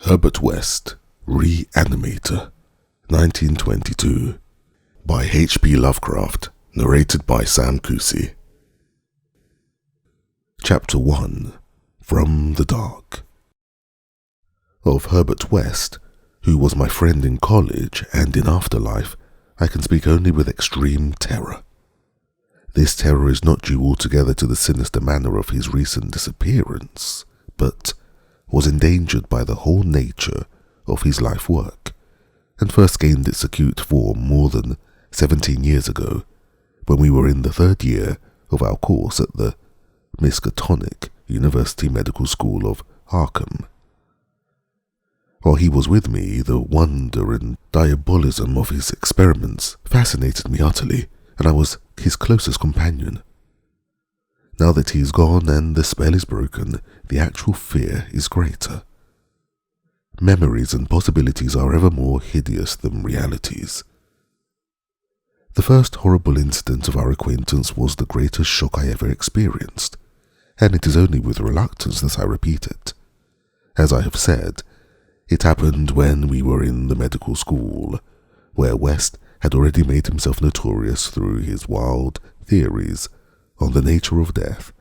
Herbert West, Reanimator, 1922, by H.P. Lovecraft, narrated by Sam Kusi. Chapter 1, From the Dark. Of Herbert West, who was my friend in college and in afterlife, I can speak only with extreme terror. This terror is not due altogether to the sinister manner of his recent disappearance, but was endangered by the whole nature of his life work, and first gained its acute form more than 17 years ago, when we were in the third year of our course at the Miskatonic University Medical School of Arkham. While he was with me, the wonder and diabolism of his experiments fascinated me utterly, and I was his closest companion. Now that he is gone and the spell is broken, the actual fear is greater. Memories and possibilities are ever more hideous than realities. The first horrible incident of our acquaintance was the greatest shock I ever experienced, and it is only with reluctance that I repeat it. As I have said, it happened when we were in the medical school, where West had already made himself notorious through his wild theories on the nature of death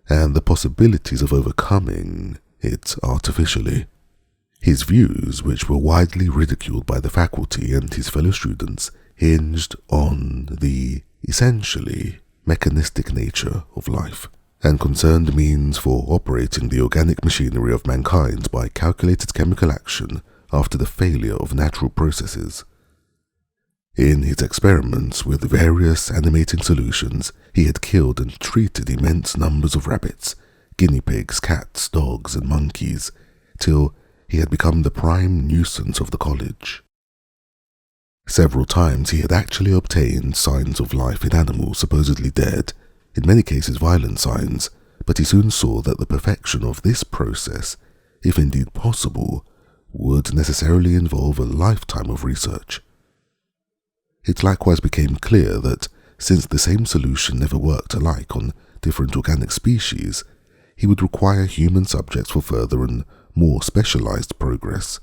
and the possibilities of overcoming it artificially. His views, which were widely ridiculed by the faculty and his fellow students, hinged on the essentially mechanistic nature of life, and concerned means for operating the organic machinery of mankind by calculated chemical action after the failure of natural processes. In his experiments with various animating solutions, he had killed and treated immense numbers of rabbits, guinea pigs, cats, dogs, and monkeys, till he had become the prime nuisance of the college. Several times he had actually obtained signs of life in animals supposedly dead, in many cases violent signs, but he soon saw that the perfection of this process, if indeed possible, would necessarily involve a lifetime of research. It likewise became clear that, since the same solution never worked alike on different organic species, he would require human subjects for further and more specialized progress.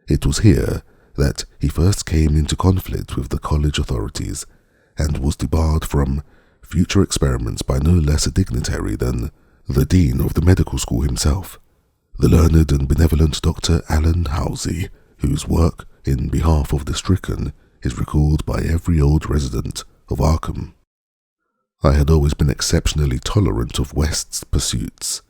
It was here that he first came into conflict with the college authorities, and was debarred from future experiments by no less a dignitary than the dean of the medical school himself, the learned and benevolent Dr. Allen Halsey, whose work in behalf of the stricken is recalled by every old resident of Arkham. I had always been exceptionally tolerant of West's pursuits,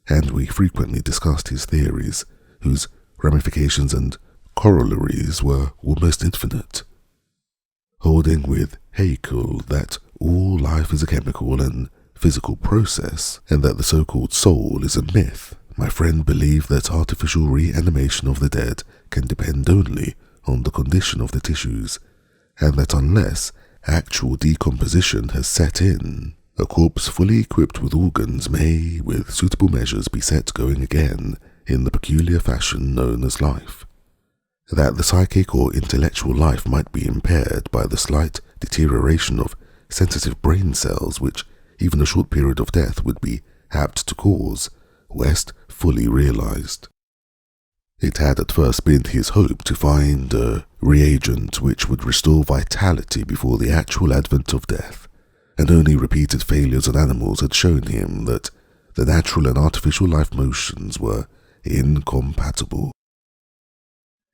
and we frequently discussed his theories, whose ramifications and corollaries were almost infinite. Holding with Haeckel that all life is a chemical and physical process, and that the so-called soul is a myth, my friend believed that artificial reanimation of the dead can depend only on the condition of the tissues, and that unless actual decomposition has set in, a corpse fully equipped with organs may, with suitable measures, be set going again in the peculiar fashion known as life. That the psychic or intellectual life might be impaired by the slight deterioration of sensitive brain cells which even a short period of death would be apt to cause, West fully realized. It had at first been his hope to find a reagent which would restore vitality before the actual advent of death, and only repeated failures on animals had shown him that the natural and artificial life motions were incompatible.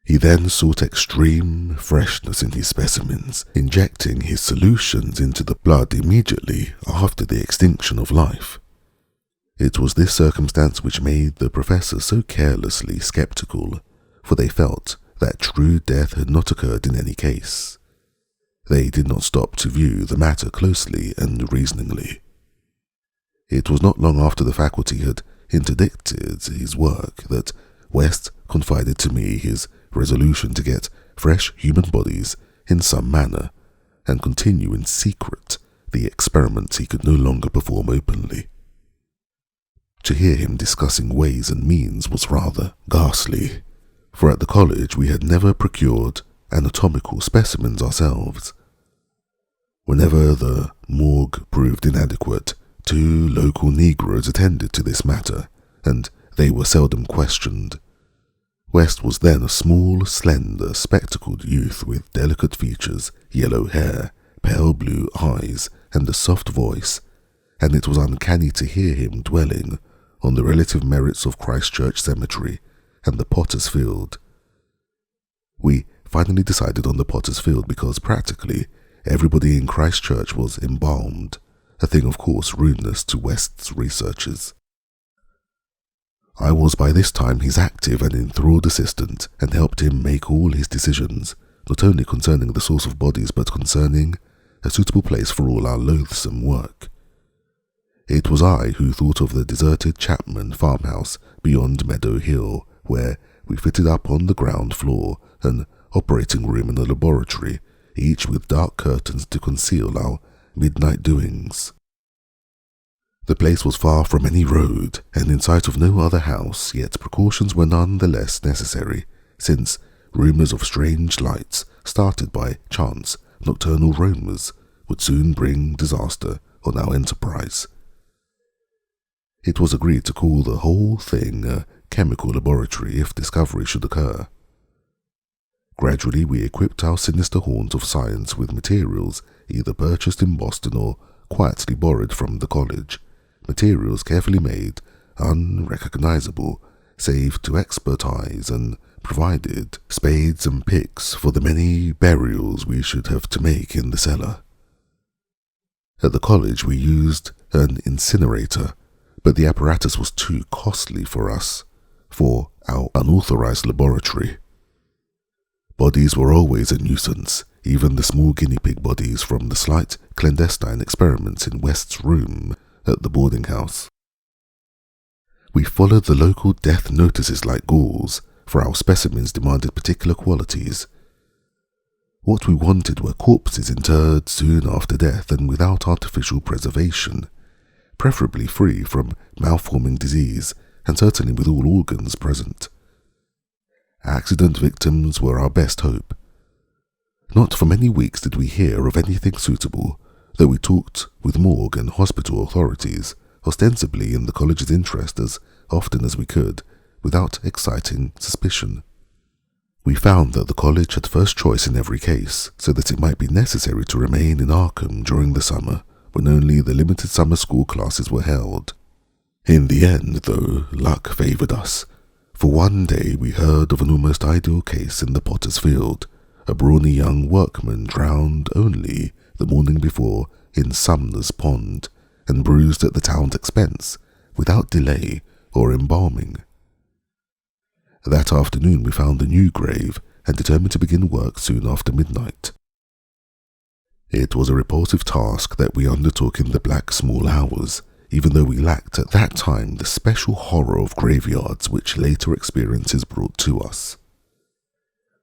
He then sought extreme freshness in his specimens, injecting his solutions into the blood immediately after the extinction of life. It was this circumstance which made the professors so carelessly skeptical, for they felt that true death had not occurred in any case. They did not stop to view the matter closely and reasoningly. It was not long after the faculty had interdicted his work that West confided to me his resolution to get fresh human bodies in some manner, and continue in secret the experiments he could no longer perform openly. To hear him discussing ways and means was rather ghastly, for at the college we had never procured anatomical specimens ourselves. Whenever the morgue proved inadequate, 2 local Negroes attended to this matter, and they were seldom questioned. West was then a small, slender, spectacled youth with delicate features, yellow hair, pale blue eyes, and a soft voice, and it was uncanny to hear him dwelling on the relative merits of Christchurch Cemetery and the Potter's Field. We finally decided on the Potter's Field because practically everybody in Christchurch was embalmed, a thing of course ruinous to West's researchers. I was by this time his active and enthralled assistant and helped him make all his decisions, not only concerning the source of bodies but concerning a suitable place for all our loathsome work. It was I who thought of the deserted Chapman farmhouse beyond Meadow Hill, where we fitted up on the ground floor an operating room and a laboratory, each with dark curtains to conceal our midnight doings. The place was far from any road, and in sight of no other house, yet precautions were none the less necessary, since rumours of strange lights, started by chance nocturnal roamers, would soon bring disaster on our enterprise. It was agreed to call the whole thing a chemical laboratory if discovery should occur. Gradually we equipped our sinister haunt of science with materials either purchased in Boston or quietly borrowed from the college, materials carefully made, unrecognizable, save to expert eyes, and provided spades and picks for the many burials we should have to make in the cellar. At the college we used an incinerator, but the apparatus was too costly for us, for our unauthorized laboratory. Bodies were always a nuisance, even the small guinea pig bodies from the slight clandestine experiments in West's room at the boarding house. We followed the local death notices like ghouls, for our specimens demanded particular qualities. What we wanted were corpses interred soon after death and without artificial preservation, preferably free from malforming disease and certainly with all organs present. Accident victims were our best hope. Not for many weeks did we hear of anything suitable, though we talked with morgue and hospital authorities, ostensibly in the college's interest as often as we could, without exciting suspicion. We found that the college had first choice in every case, so that it might be necessary to remain in Arkham during the summer, when only the limited summer school classes were held. In the end, though, luck favoured us, for one day we heard of an almost ideal case in the Potter's Field, a brawny young workman drowned only the morning before in Sumner's Pond, and bruised at the town's expense, without delay or embalming. That afternoon we found the new grave, and determined to begin work soon after midnight. It was a repulsive task that we undertook in the black small hours, even though we lacked at that time the special horror of graveyards which later experiences brought to us.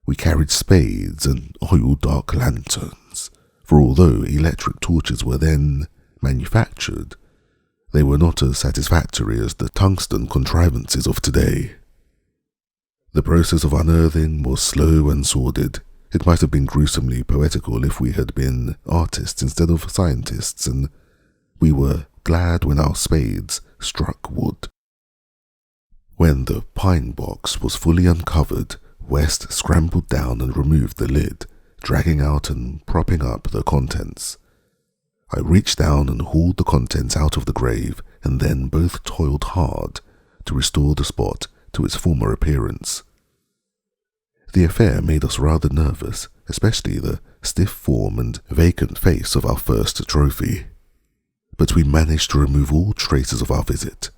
We carried spades and oil-dark lanterns, for although electric torches were then manufactured, they were not as satisfactory as the tungsten contrivances of today. The process of unearthing was slow and sordid. It might have been gruesomely poetical if we had been artists instead of scientists, and we were glad when our spades struck wood. When the pine box was fully uncovered, West scrambled down and removed the lid, dragging out and propping up the contents. I reached down and hauled the contents out of the grave, and then both toiled hard to restore the spot to its former appearance. The affair made us rather nervous, especially the stiff form and vacant face of our first trophy, but we managed to remove all traces of our visit.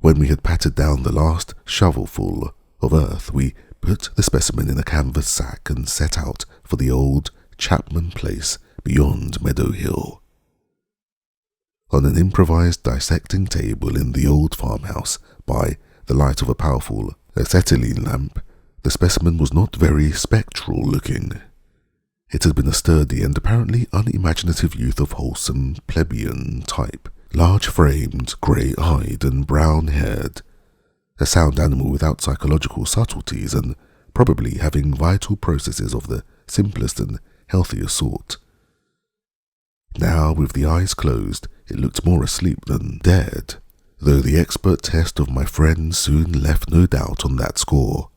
When we had patted down the last shovelful of earth, we put the specimen in a canvas sack and set out for the old Chapman place beyond Meadow Hill. On an improvised dissecting table in the old farmhouse, by the light of a powerful acetylene lamp, the specimen was not very spectral looking. It had been a sturdy and apparently unimaginative youth of wholesome plebeian type, large-framed, grey-eyed and brown-haired, a sound animal without psychological subtleties and probably having vital processes of the simplest and healthiest sort. Now, with the eyes closed, it looked more asleep than dead, though the expert test of my friend soon left no doubt on that score.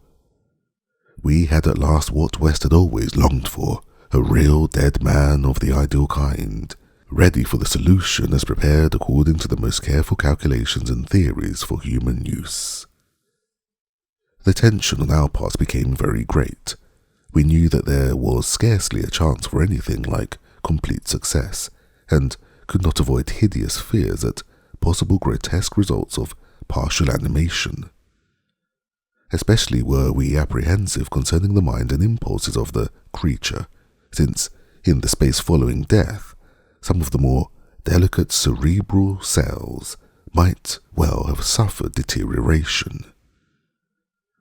We had at last what West had always longed for, a real dead man of the ideal kind, ready for the solution as prepared according to the most careful calculations and theories for human use. The tension on our parts became very great. We knew that there was scarcely a chance for anything like complete success, and could not avoid hideous fears at possible grotesque results of partial animation. Especially were we apprehensive concerning the mind and impulses of the creature, since, in the space following death, some of the more delicate cerebral cells might well have suffered deterioration.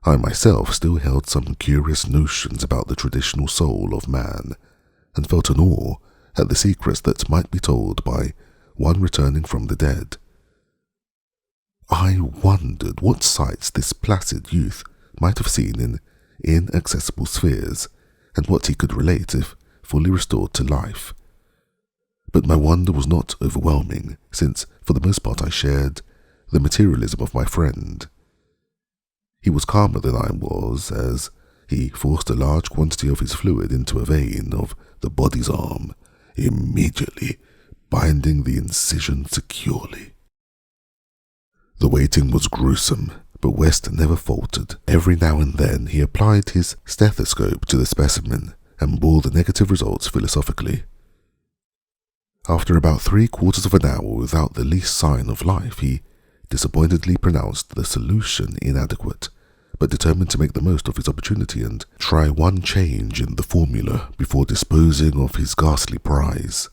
I myself still held some curious notions about the traditional soul of man, and felt an awe at the secrets that might be told by one returning from the dead. I wondered what sights this placid youth might have seen in inaccessible spheres, and what he could relate if fully restored to life. But my wonder was not overwhelming, since for the most part I shared the materialism of my friend. He was calmer than I was, as he forced a large quantity of his fluid into a vein of the body's arm, immediately binding the incision securely. The waiting was gruesome, but West never faltered. Every now and then he applied his stethoscope to the specimen and bore the negative results philosophically. After about 3/4 of an hour without the least sign of life, he disappointedly pronounced the solution inadequate, but determined to make the most of his opportunity and try one change in the formula before disposing of his ghastly prize.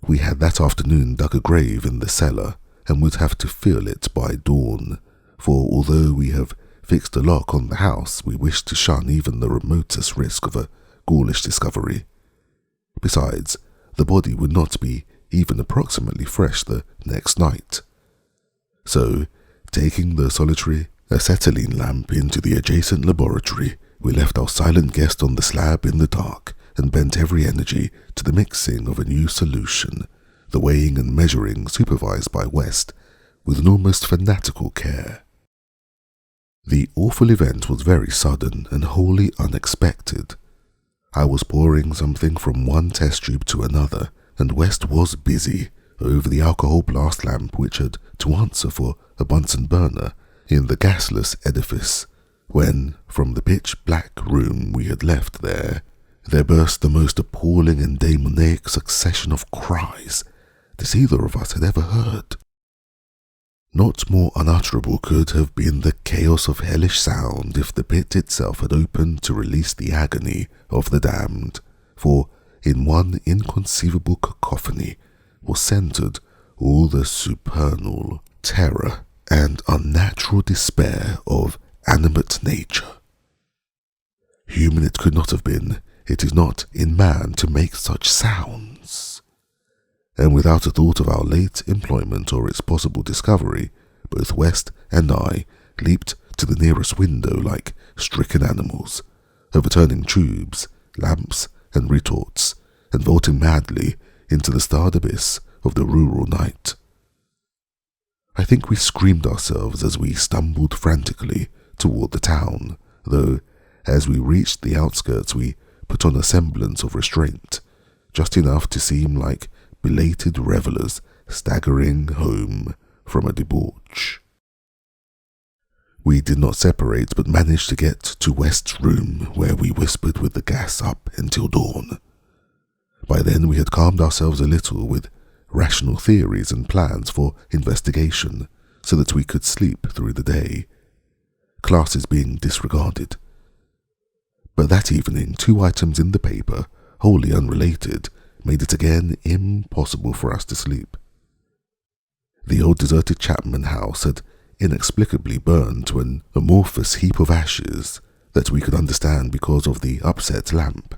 We had that afternoon dug a grave in the cellar, and would have to fill it by dawn, for although we have fixed a lock on the house, we wished to shun even the remotest risk of a ghoulish discovery. Besides, the body would not be even approximately fresh the next night. So, taking the solitary acetylene lamp into the adjacent laboratory, we left our silent guest on the slab in the dark and bent every energy to the mixing of a new solution, the weighing and measuring supervised by West with an almost fanatical care. The awful event was very sudden and wholly unexpected. I was pouring something from one test tube to another, and West was busy over the alcohol blast lamp which had to answer for a Bunsen burner in the gasless edifice, when, from the pitch-black room we had left there burst the most appalling and demoniac succession of cries that either of us had ever heard. Not more unutterable could have been the chaos of hellish sound if the pit itself had opened to release the agony of the damned, for in one inconceivable cacophony was centered all the supernal terror and unnatural despair of animate nature. Human it could not have been. It is not in man to make such sounds. And without a thought of our late employment or its possible discovery, both West and I leaped to the nearest window like stricken animals, overturning tubes, lamps, and retorts, and vaulting madly into the starred abyss of the rural night. I think we screamed ourselves as we stumbled frantically toward the town, though as we reached the outskirts we put on a semblance of restraint, just enough to seem like belated revelers staggering home from a debauch. We did not separate, but managed to get to West's room, where we whispered with the gas up until dawn. By then we had calmed ourselves a little with rational theories and plans for investigation, so that we could sleep through the day, classes being disregarded. But that evening, 2 items in the paper, wholly unrelated, made it again impossible for us to sleep. The old deserted Chapman house had inexplicably burned to an amorphous heap of ashes that we could understand because of the upset lamp.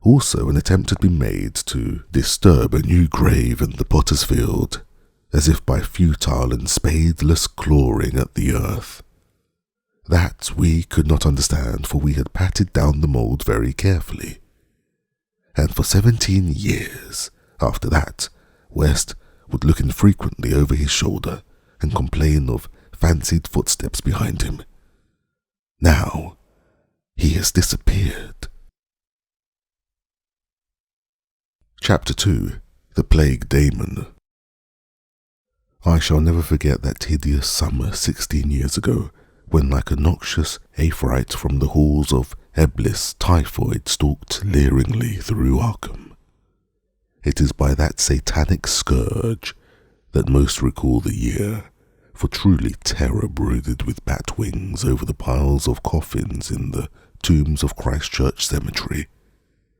Also, an attempt had been made to disturb a new grave in the potter's field, as if by futile and spadeless clawing at the earth. That we could not understand, for we had patted down the mould very carefully. And for 17 years after that, West would look infrequently over his shoulder and complain of fancied footsteps behind him. Now, he has disappeared. Chapter 2. The Plague Daemon. I shall never forget that hideous summer 16 years ago, when like a noxious Aphrodite from the halls of Eblis, typhoid stalked leeringly through Arkham. It is by that satanic scourge that most recall the year, for truly terror brooded with bat wings over the piles of coffins in the tombs of Christchurch Cemetery.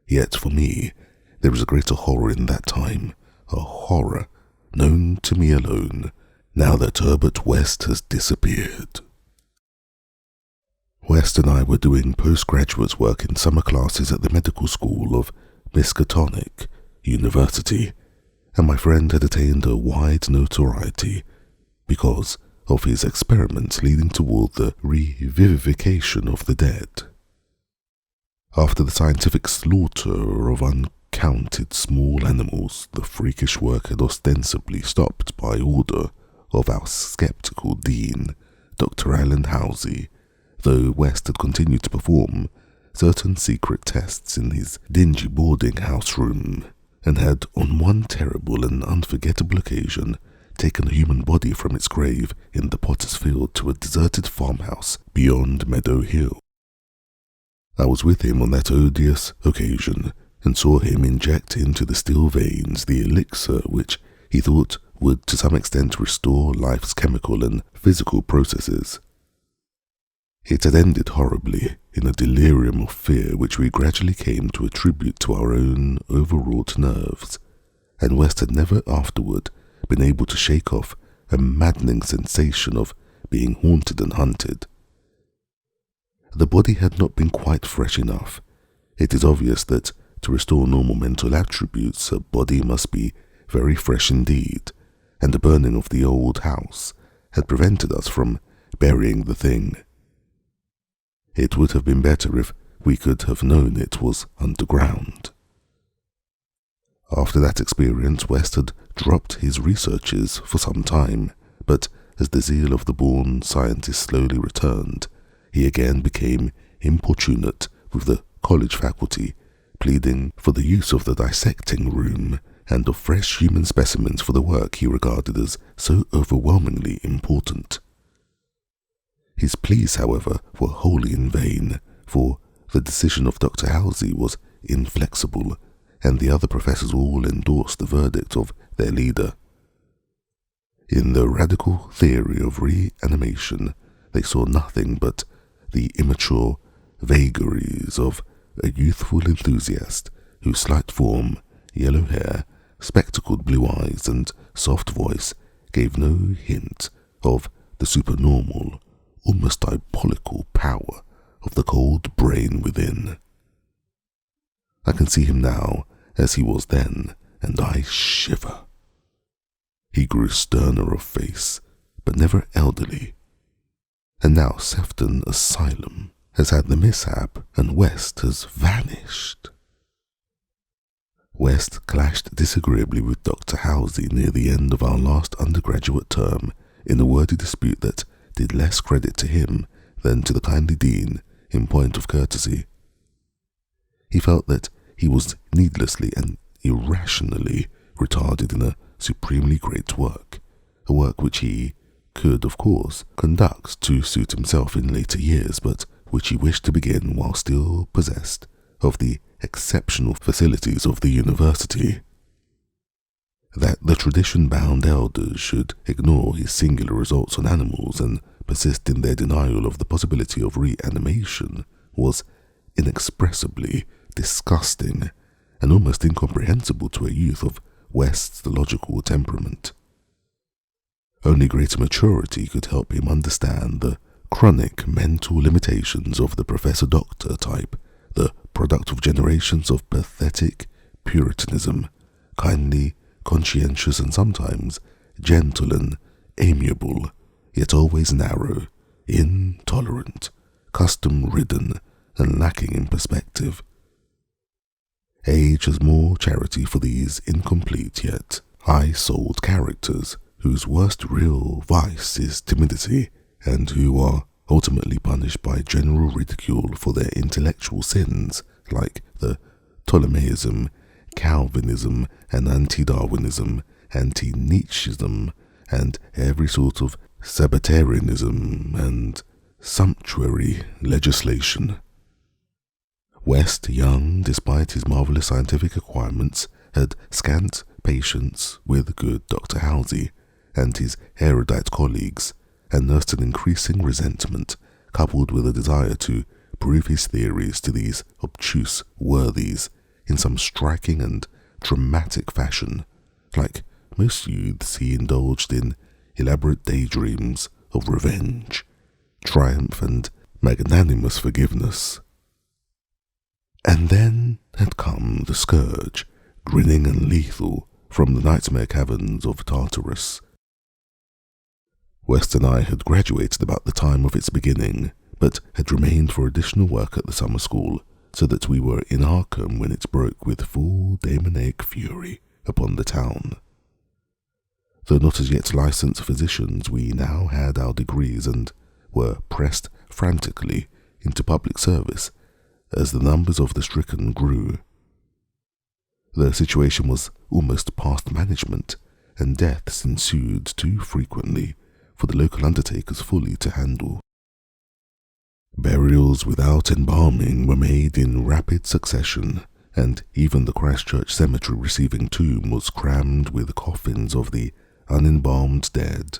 Yet for me, there is a greater horror in that time, a horror known to me alone, now that Herbert West has disappeared. West and I were doing postgraduate work in summer classes at the medical school of Miskatonic University, and my friend had attained a wide notoriety because of his experiments leading toward the revivification of the dead. After the scientific slaughter of uncounted small animals, the freakish work had ostensibly stopped by order of our skeptical dean, Dr. Alan Housey, though West had continued to perform certain secret tests in his dingy boarding house room, and had on one terrible and unforgettable occasion taken a human body from its grave in the Potter's Field to a deserted farmhouse beyond Meadow Hill. I was with him on that odious occasion, and saw him inject into the still veins the elixir which he thought would to some extent restore life's chemical and physical processes. It had ended horribly in a delirium of fear which we gradually came to attribute to our own overwrought nerves, and West had never afterward been able to shake off a maddening sensation of being haunted and hunted. The body had not been quite fresh enough. It is obvious that to restore normal mental attributes, a body must be very fresh indeed, and the burning of the old house had prevented us from burying the thing. It would have been better if we could have known it was underground. After that experience, West had dropped his researches for some time, but as the zeal of the born scientist slowly returned, he again became importunate with the college faculty, pleading for the use of the dissecting room and of fresh human specimens for the work he regarded as so overwhelmingly important. His pleas, however, were wholly in vain, for the decision of Dr. Housey was inflexible, and the other professors all endorsed the verdict of their leader. In the radical theory of reanimation, they saw nothing but the immature vagaries of a youthful enthusiast whose slight form, yellow hair, spectacled blue eyes, and soft voice gave no hint of the supernormal, almost diabolical power of the cold brain within. I can see him now as he was then, and I shiver. He grew sterner of face, but never elderly. And now Sefton Asylum has had the mishap, and West has vanished. West clashed disagreeably with Dr. Housey near the end of our last undergraduate term in a wordy dispute that did less credit to him than to the kindly dean in point of courtesy. He felt that he was needlessly and irrationally retarded in a supremely great work, a work which he could, of course, conduct to suit himself in later years, but which he wished to begin while still possessed of the exceptional facilities of the university. That the tradition-bound elders should ignore his singular results on animals and persist in their denial of the possibility of reanimation was inexpressibly disgusting and almost incomprehensible to a youth of West's logical temperament. Only greater maturity could help him understand the chronic mental limitations of the professor-doctor type, the product of generations of pathetic puritanism, kindly, conscientious, and sometimes gentle and amiable, yet always narrow, intolerant, custom-ridden, and lacking in perspective. Age has more charity for these incomplete yet I sold characters whose worst real vice is timidity, and who are ultimately punished by general ridicule for their intellectual sins, like the Ptolemaism, Calvinism, and anti-Darwinism, anti-Nietzscheism, and every sort of Sabbatarianism and sumptuary legislation. West, young despite his marvellous scientific acquirements, had scant patience with good Dr. Halsey and his erudite colleagues, and nursed an increasing resentment, coupled with a desire to prove his theories to these obtuse worthies in some striking and dramatic fashion. Like most youths, he indulged in elaborate daydreams of revenge, triumph, and magnanimous forgiveness. And then had come the scourge, grinning and lethal, from the nightmare caverns of Tartarus. West and I had graduated about the time of its beginning, but had remained for additional work at the summer school, so that we were in Arkham when it broke with full demoniac fury upon the town. Though not as yet licensed physicians, we now had our degrees and were pressed frantically into public service as the numbers of the stricken grew. The situation was almost past management, and deaths ensued too frequently for the local undertakers fully to handle. Burials without embalming were made in rapid succession, and even the Christchurch cemetery receiving tomb was crammed with coffins of the unembalmed dead.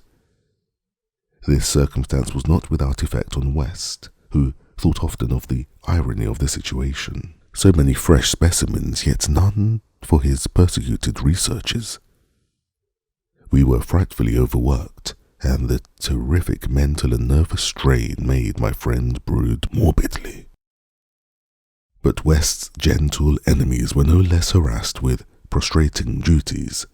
This circumstance was not without effect on West, who thought often of the irony of the situation. So many fresh specimens, yet none for his persecuted researches. We were frightfully overworked, and the terrific mental and nervous strain made my friend brood morbidly. But West's gentle enemies were no less harassed with prostrating duties.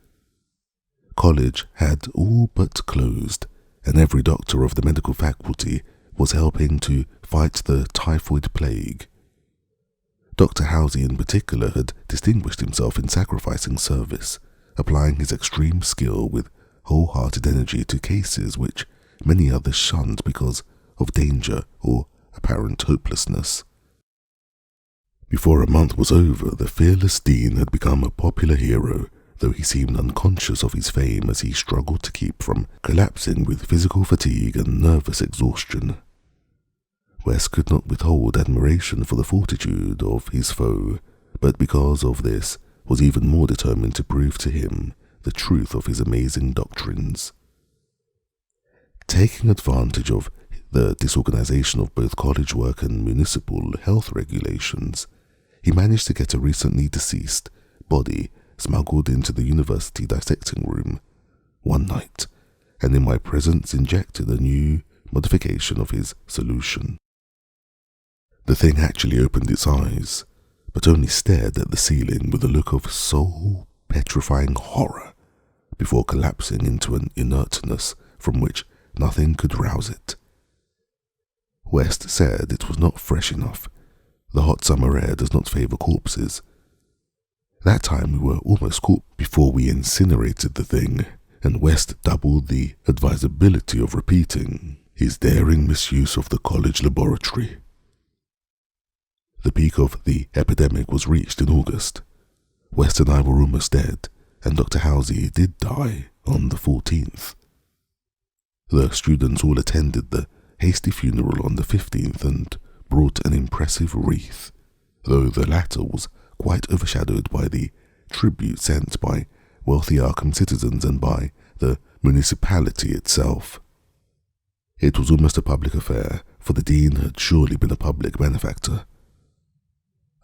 College had all but closed, and every doctor of the medical faculty was helping to fight the typhoid plague. Dr. Halsey in particular had distinguished himself in sacrificing service, applying his extreme skill with wholehearted energy to cases which many others shunned because of danger or apparent hopelessness. Before a month was over, the fearless Dean had become a popular hero, though he seemed unconscious of his fame as he struggled to keep from collapsing with physical fatigue and nervous exhaustion. West could not withhold admiration for the fortitude of his foe, but because of this was even more determined to prove to him the truth of his amazing doctrines. Taking advantage of the disorganization of both college work and municipal health regulations, he managed to get a recently deceased body smuggled into the university dissecting room one night, and in my presence injected a new modification of his solution. The thing actually opened its eyes, but only stared at the ceiling with a look of soul-petrifying horror before collapsing into an inertness from which nothing could rouse it. West said it was not fresh enough. The hot summer air does not favour corpses. That time we were almost caught before we incinerated the thing, and West doubled the advisability of repeating his daring misuse of the college laboratory. The peak of the epidemic was reached in August. West and I were almost dead, and Dr. Halsey did die on the 14th. The students all attended the hasty funeral on the 15th and brought an impressive wreath, though the latter was quite overshadowed by the tribute sent by wealthy Arkham citizens and by the municipality itself. It was almost a public affair, for the dean had surely been a public benefactor.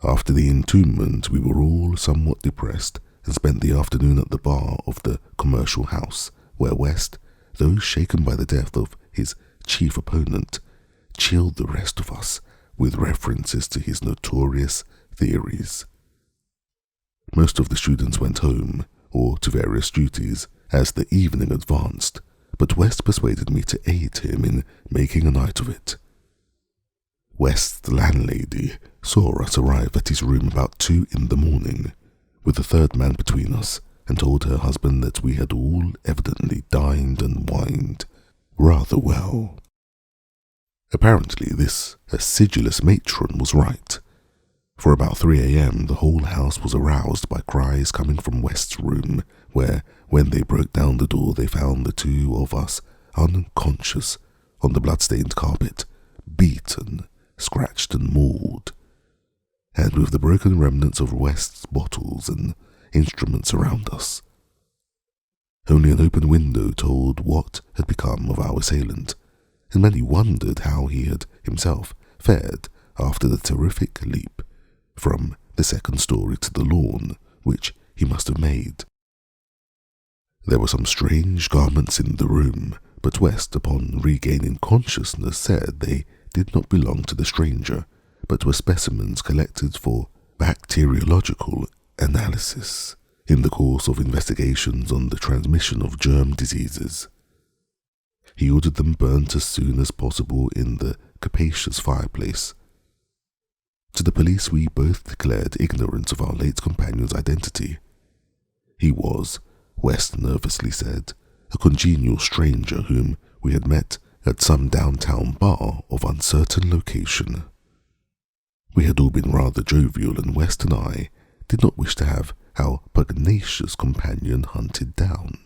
After the entombment, we were all somewhat depressed and spent the afternoon at the bar of the commercial house, where West, though shaken by the death of his chief opponent, chilled the rest of us with references to his notorious theories. Most of the students went home, or to various duties, as the evening advanced, but West persuaded me to aid him in making a night of it. West's landlady saw us arrive at his room about 2 in the morning, with the third man between us, and told her husband that we had all evidently dined and wined rather well. Apparently this acidulous matron was right. For about 3 a.m. the whole house was aroused by cries coming from West's room, where, when they broke down the door, they found the two of us unconscious on the blood-stained carpet, beaten, scratched and mauled, and with the broken remnants of West's bottles and instruments around us. Only an open window told what had become of our assailant, and many wondered how he had himself fared after the terrific leap from the second story to the lawn, which he must have made. There were some strange garments in the room, but West, upon regaining consciousness, said they did not belong to the stranger, but were specimens collected for bacteriological analysis in the course of investigations on the transmission of germ diseases. He ordered them burnt as soon as possible in the capacious fireplace. To the police we both declared ignorance of our late companion's identity. He was, West nervously said, a congenial stranger whom we had met at some downtown bar of uncertain location. We had all been rather jovial, and West and I did not wish to have our pugnacious companion hunted down.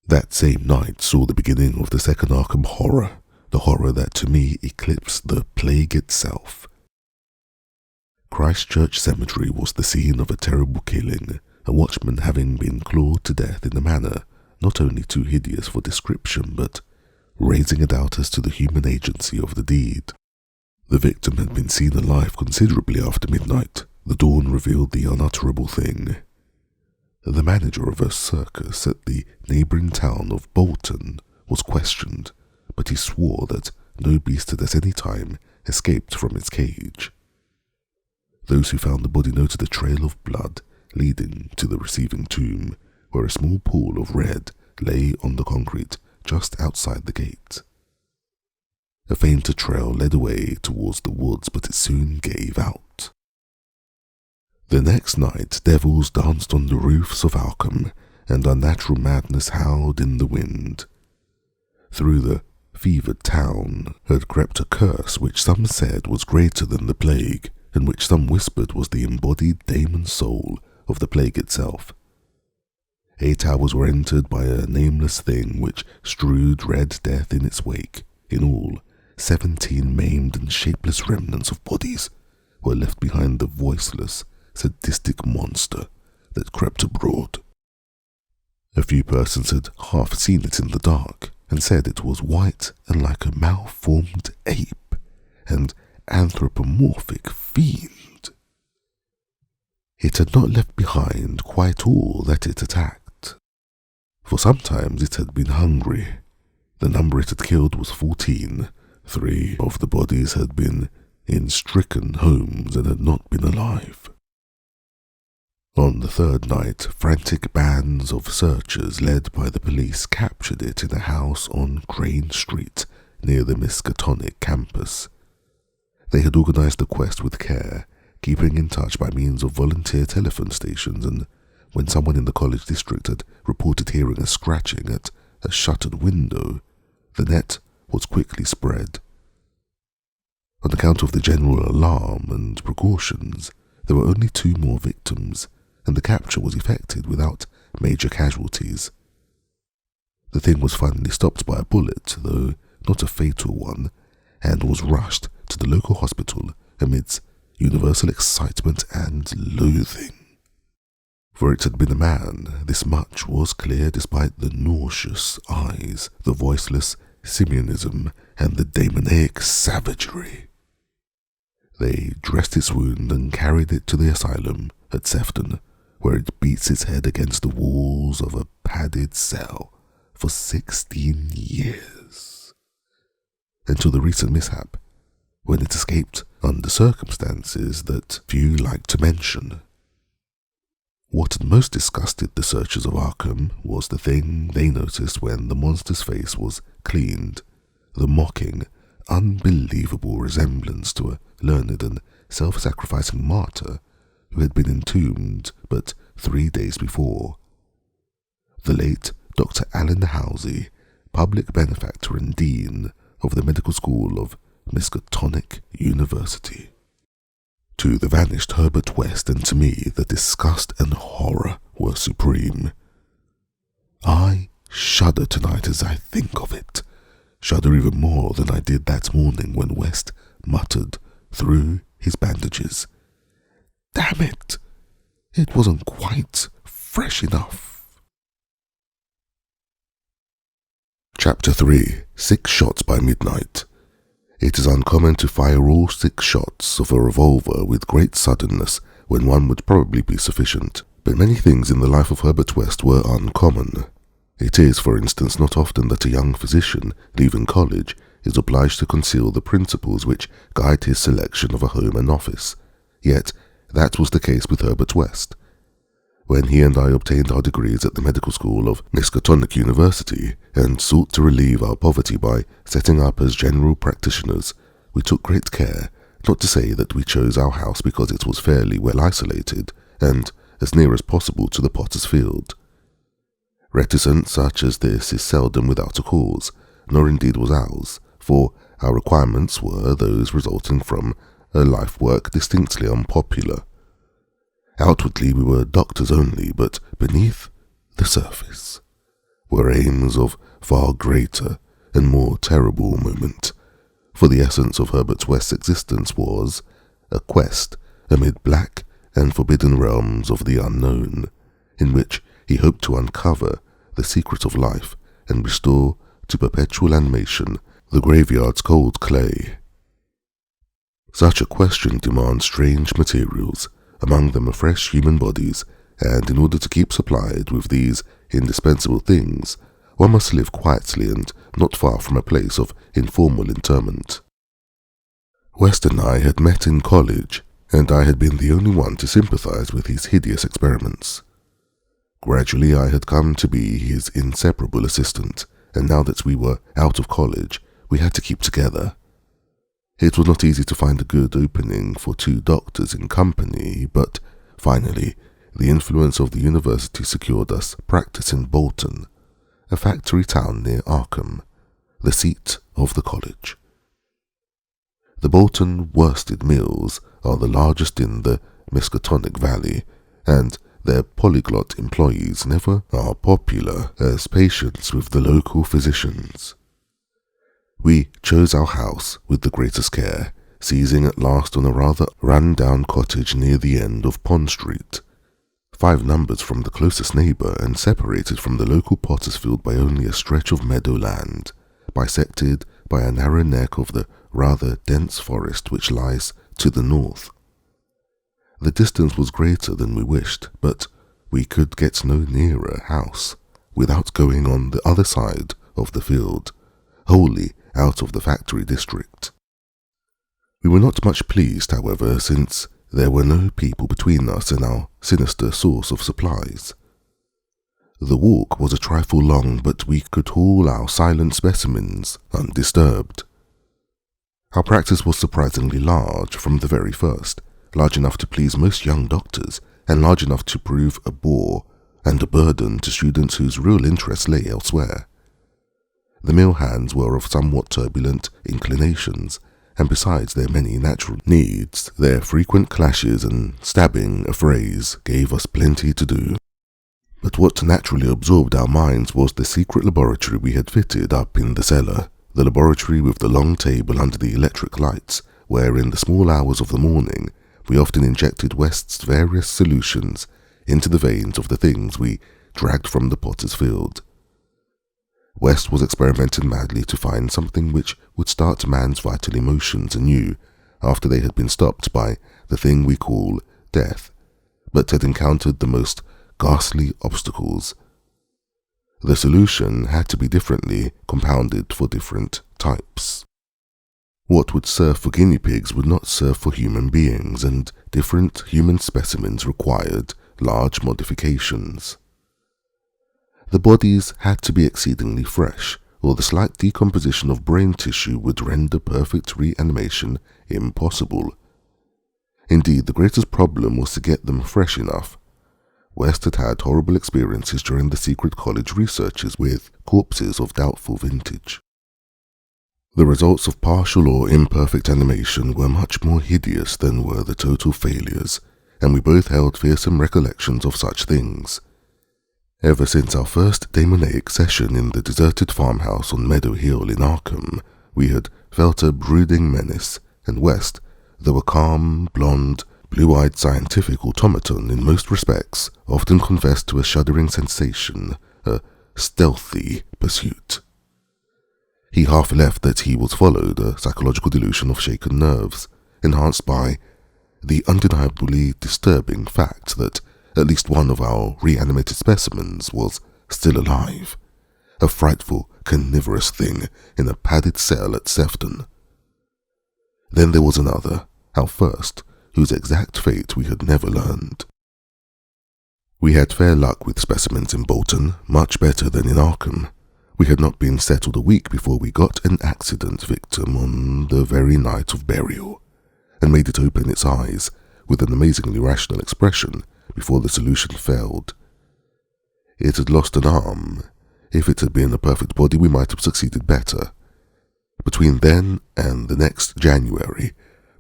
That same night saw the beginning of the second Arkham horror, the horror that to me eclipsed the plague itself. Christchurch Cemetery was the scene of a terrible killing, a watchman having been clawed to death in a manner not only too hideous for description, but raising a doubt as to the human agency of the deed. The victim had been seen alive considerably after midnight. The dawn revealed the unutterable thing. The manager of a circus at the neighbouring town of Bolton was questioned, but he swore that no beast had at any time escaped from its cage. Those who found the body noted a trail of blood leading to the receiving tomb, where a small pool of red lay on the concrete just outside the gate. A fainter trail led away towards the woods, but it soon gave out. The next night, devils danced on the roofs of Arkham, and unnatural madness howled in the wind. Through the fevered town had crept a curse which some said was greater than the plague, and which some whispered was the embodied demon soul of the plague itself. 8 hours were entered by a nameless thing which strewed red death in its wake. In all, 17 maimed and shapeless remnants of bodies were left behind the voiceless, sadistic monster that crept abroad. A few persons had half seen it in the dark, and said it was white and like a malformed ape, and anthropomorphic fiend. It had not left behind quite all that it attacked, for sometimes it had been hungry. The number it had killed was 14. 3 of the bodies had been in stricken homes and had not been alive. On the third night, frantic bands of searchers led by the police captured it in a house on Crane Street near the Miskatonic campus. They had organized the quest with care, keeping in touch by means of volunteer telephone stations, and when someone in the college district had reported hearing a scratching at a shuttered window, the net was quickly spread. On account of the general alarm and precautions, there were only 2 more victims, and the capture was effected without major casualties. The thing was finally stopped by a bullet, though not a fatal one, and was rushed to the local hospital amidst universal excitement and loathing. For it had been a man, this much was clear despite the nauseous eyes, the voiceless simianism, and the demoniac savagery. They dressed its wound and carried it to the asylum at Sefton, where it beats its head against the walls of a padded cell for 16 years, until the recent mishap, when it escaped under circumstances that few like to mention. What had most disgusted the searchers of Arkham was the thing they noticed when the monster's face was cleaned, the mocking, unbelievable resemblance to a learned and self-sacrificing martyr who had been entombed but 3 days before. The late Dr. Alan Halsey, public benefactor and dean of the medical school of Miskatonic University. To the vanished Herbert West and to me, the disgust and horror were supreme. I shudder tonight as I think of it, shudder even more than I did that morning when West muttered through his bandages, "Damn it! It wasn't quite fresh enough." Chapter 3. 6 Shots by Midnight. It is uncommon to fire all 6 shots of a revolver with great suddenness when one would probably be sufficient, but many things in the life of Herbert West were uncommon. It is, for instance, not often that a young physician, leaving college, is obliged to conceal the principles which guide his selection of a home and office. Yet, that was the case with Herbert West. When he and I obtained our degrees at the medical school of Miskatonic University and sought to relieve our poverty by setting up as general practitioners, we took great care not to say that we chose our house because it was fairly well isolated and as near as possible to the potter's field. Reticence such as this is seldom without a cause, nor indeed was ours, for our requirements were those resulting from a life-work distinctly unpopular. Outwardly we were doctors only, but beneath the surface were aims of far greater and more terrible moment, for the essence of Herbert West's existence was a quest amid black and forbidden realms of the unknown, in which he hoped to uncover the secret of life and restore to perpetual animation the graveyard's cold clay. Such a question demands strange materials, among them fresh human bodies, and in order to keep supplied with these indispensable things, one must live quietly and not far from a place of informal interment. West and I had met in college, and I had been the only one to sympathize with his hideous experiments. Gradually I had come to be his inseparable assistant, and now that we were out of college, we had to keep together. It was not easy to find a good opening for 2 doctors in company, but finally the influence of the university secured us practice in Bolton, a factory town near Arkham, the seat of the college. The Bolton worsted mills are the largest in the Miskatonic Valley, and their polyglot employees never are popular as patients with the local physicians. We chose our house with the greatest care, seizing at last on a rather run-down cottage near the end of Pond Street, 5 numbers from the closest neighbour and separated from the local potter's field by only a stretch of meadow land, bisected by a narrow neck of the rather dense forest which lies to the north. The distance was greater than we wished, but we could get no nearer house without going on the other side of the field, wholly out of the factory district. We were not much pleased, however, since there were no people between us and our sinister source of supplies. The walk was a trifle long, but we could haul our silent specimens undisturbed. Our practice was surprisingly large from the very first, large enough to please most young doctors, and large enough to prove a bore and a burden to students whose real interest lay elsewhere. The mill hands were of somewhat turbulent inclinations, and besides their many natural needs, their frequent clashes and stabbing affrays gave us plenty to do. But what naturally absorbed our minds was the secret laboratory we had fitted up in the cellar, the laboratory with the long table under the electric lights, where in the small hours of the morning we often injected West's various solutions into the veins of the things we dragged from the potter's field. West was experimenting madly to find something which would start man's vital emotions anew after they had been stopped by the thing we call death, but had encountered the most ghastly obstacles. The solution had to be differently compounded for different types. What would serve for guinea pigs would not serve for human beings, and different human specimens required large modifications. The bodies had to be exceedingly fresh, or the slight decomposition of brain tissue would render perfect reanimation impossible. Indeed, the greatest problem was to get them fresh enough. West had had horrible experiences during the secret college researches with corpses of doubtful vintage. The results of partial or imperfect animation were much more hideous than were the total failures, and we both held fearsome recollections of such things. Ever since our first demoniac session in the deserted farmhouse on Meadow Hill in Arkham, we had felt a brooding menace, and West, though a calm, blonde, blue-eyed scientific automaton in most respects, often confessed to a shuddering sensation, a stealthy pursuit. He half left that he was followed, a psychological delusion of shaken nerves, enhanced by the undeniably disturbing fact that at least one of our reanimated specimens was still alive, a frightful, carnivorous thing in a padded cell at Sefton. Then there was another, our first, whose exact fate we had never learned. We had fair luck with specimens in Bolton, much better than in Arkham. We had not been settled a week before we got an accident victim on the very night of burial, and made it open its eyes with an amazingly rational expression before the solution failed. It had lost an arm. If it had been a perfect body, we might have succeeded better. Between then and the next January,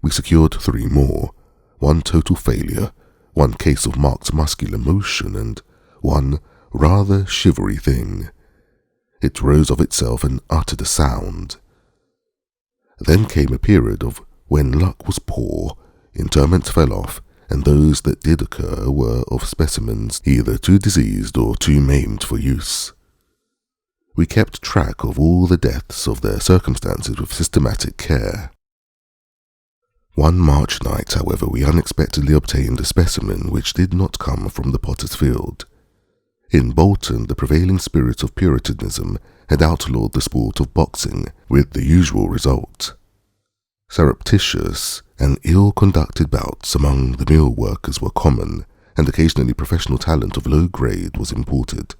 we secured 3 more, 1 total failure, 1 case of marked muscular motion, and 1 rather shivery thing. It rose of itself and uttered a sound. Then came a period of when luck was poor, interments fell off, and those that did occur were of specimens either too diseased or too maimed for use. We kept track of all the deaths of their circumstances with systematic care. One March night, however, we unexpectedly obtained a specimen which did not come from the potter's field. In Bolton, the prevailing spirit of Puritanism had outlawed the sport of boxing, with the usual result. Surreptitious and ill-conducted bouts among the mill workers were common, and occasionally professional talent of low grade was imported.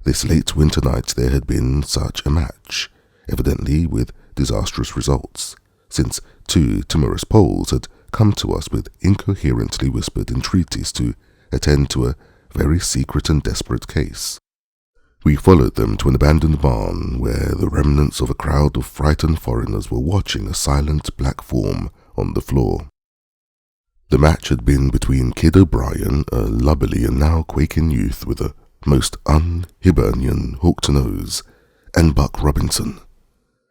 This late winter night there had been such a match, evidently with disastrous results, since 2 timorous Poles had come to us with incoherently whispered entreaties to attend to a very secret and desperate case. We followed them to an abandoned barn where the remnants of a crowd of frightened foreigners were watching a silent black form on the floor. The match had been between Kid O'Brien, a lubberly and now quaking youth with a most un-Hibernian hooked nose, and Buck Robinson,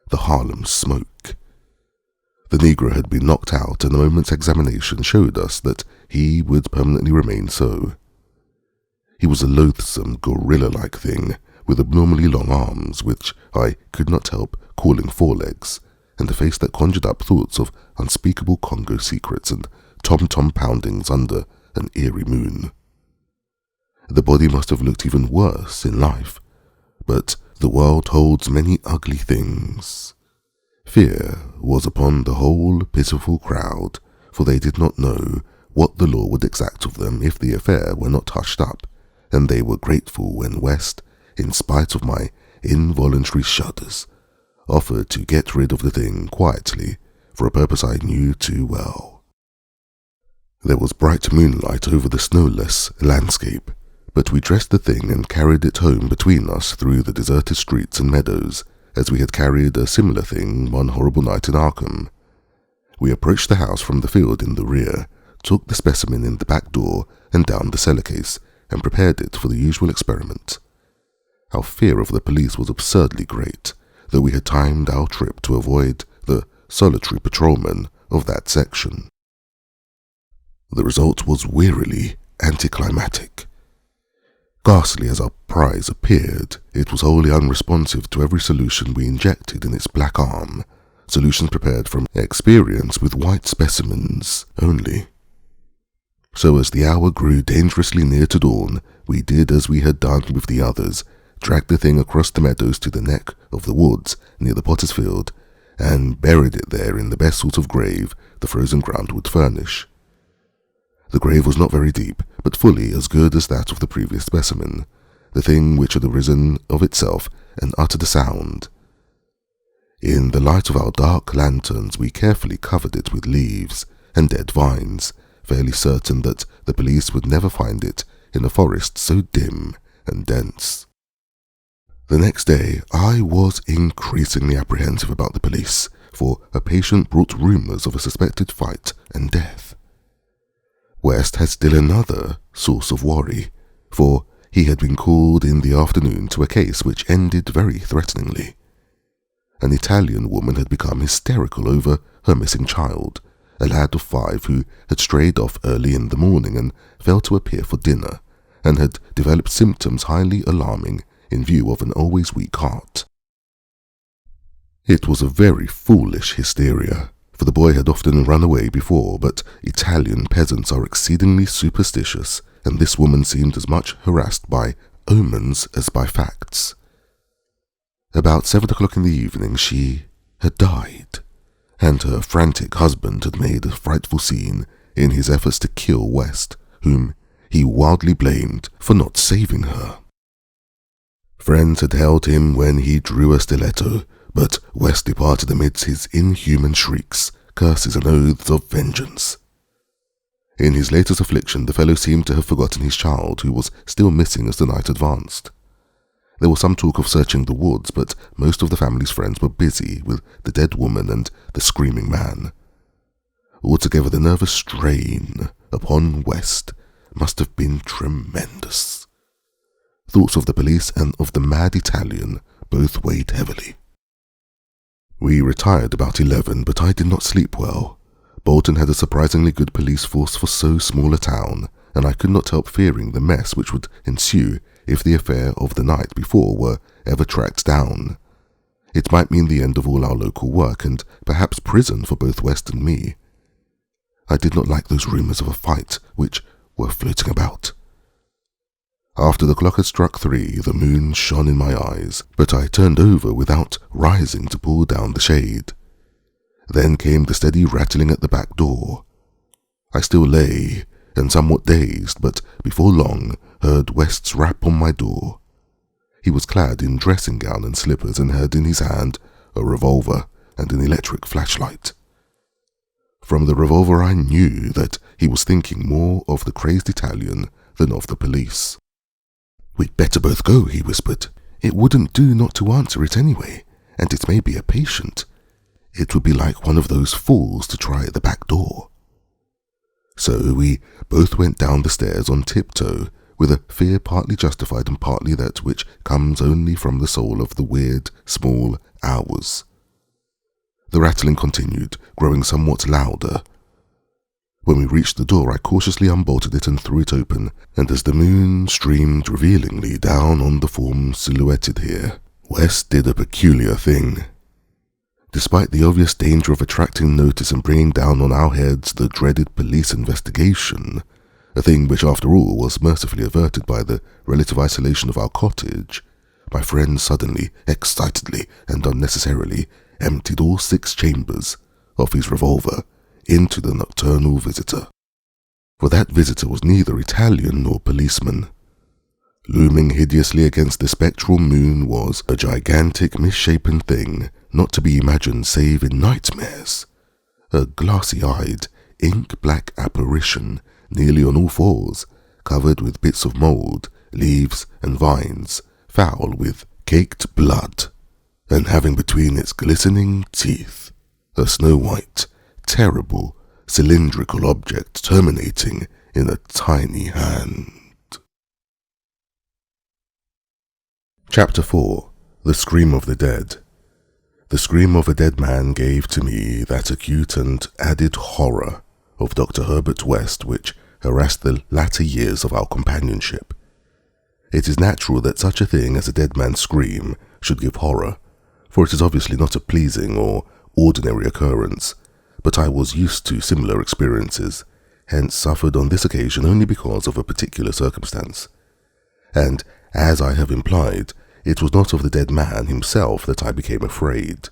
the Harlem Smoke. The Negro had been knocked out, and a moment's examination showed us that he would permanently remain so. He was a loathsome, gorilla-like thing, with abnormally long arms, which I could not help calling forelegs, and a face that conjured up thoughts of unspeakable Congo secrets and tom-tom poundings under an eerie moon. The body must have looked even worse in life, but the world holds many ugly things. Fear was upon the whole pitiful crowd, for they did not know what the law would exact of them if the affair were not hushed up, and they were grateful when West, in spite of my involuntary shudders, offered to get rid of the thing quietly for a purpose I knew too well. There was bright moonlight over the snowless landscape, but we dressed the thing and carried it home between us through the deserted streets and meadows, as we had carried a similar thing one horrible night in Arkham. We approached the house from the field in the rear, took the specimen in the back door and down the cellar case, and prepared it for the usual experiment. Our fear of the police was absurdly great, though we had timed our trip to avoid the solitary patrolman of that section. The result was wearily anticlimactic. Ghastly as our prize appeared, it was wholly unresponsive to every solution we injected in its black arm, solutions prepared from experience with white specimens only. So as the hour grew dangerously near to dawn, we did as we had done with the others, dragged the thing across the meadows to the neck of the woods near the potter's field, and buried it there in the best sort of grave the frozen ground would furnish. The grave was not very deep, but fully as good as that of the previous specimen, the thing which had arisen of itself and uttered a sound. In the light of our dark lanterns we carefully covered it with leaves and dead vines, fairly certain that the police would never find it in a forest so dim and dense. The next day, I was increasingly apprehensive about the police, for a patient brought rumours of a suspected fight and death. West had still another source of worry, for he had been called in the afternoon to a case which ended very threateningly. An Italian woman had become hysterical over her missing child, a lad of 5 who had strayed off early in the morning and failed to appear for dinner, and had developed symptoms highly alarming in view of an always weak heart. It was a very foolish hysteria, for the boy had often run away before, but Italian peasants are exceedingly superstitious, and this woman seemed as much harassed by omens as by facts. About 7 o'clock in the evening she had died, and her frantic husband had made a frightful scene in his efforts to kill West, whom he wildly blamed for not saving her. Friends had held him when he drew a stiletto, but West departed amidst his inhuman shrieks, curses and oaths of vengeance. In his latest affliction, the fellow seemed to have forgotten his child, who was still missing as the night advanced. There was some talk of searching the woods, but most of the family's friends were busy with the dead woman and the screaming man. Altogether, the nervous strain upon West must have been tremendous. Thoughts of the police and of the mad Italian both weighed heavily. We retired about 11, but I did not sleep well. Bolton had a surprisingly good police force for so small a town, and I could not help fearing the mess which would ensue if the affair of the night before were ever tracked down. It might mean the end of all our local work, and perhaps prison for both West and me. I did not like those rumours of a fight which were floating about. After the clock had struck 3, the moon shone in my eyes, but I turned over without rising to pull down the shade. Then came the steady rattling at the back door. I still lay, and somewhat dazed, but before long heard West's rap on my door. He was clad in dressing gown and slippers, and had in his hand a revolver and an electric flashlight. From the revolver I knew that he was thinking more of the crazed Italian than of the police. "We'd better both go," he whispered. "It wouldn't do not to answer it anyway, and it may be a patient. It would be like one of those fools to try at the back door." So we both went down the stairs on tiptoe, with a fear partly justified and partly that which comes only from the soul of the weird, small hours. The rattling continued, growing somewhat louder. When we reached the door, I cautiously unbolted it and threw it open, and as the moon streamed revealingly down on the form silhouetted here, West did a peculiar thing. Despite the obvious danger of attracting notice and bringing down on our heads the dreaded police investigation, a thing which after all was mercifully averted by the relative isolation of our cottage, my friend suddenly, excitedly, and unnecessarily emptied all 6 chambers of his revolver into the nocturnal visitor. For that visitor was neither Italian nor policeman. Looming hideously against the spectral moon was a gigantic misshapen thing, not to be imagined save in nightmares. A glassy-eyed, ink-black apparition, nearly on all fours, covered with bits of mould, leaves and vines, foul with caked blood, and having between its glistening teeth a snow-white, terrible, cylindrical object terminating in a tiny hand. Chapter 4. The Scream of the Dead. The scream of a dead man gave to me that acute and added horror of Dr. Herbert West which harassed the latter years of our companionship. It is natural that such a thing as a dead man's scream should give horror, for it is obviously not a pleasing or ordinary occurrence, but I was used to similar experiences, hence suffered on this occasion only because of a particular circumstance. And, as I have implied, it was not of the dead man himself that I became afraid.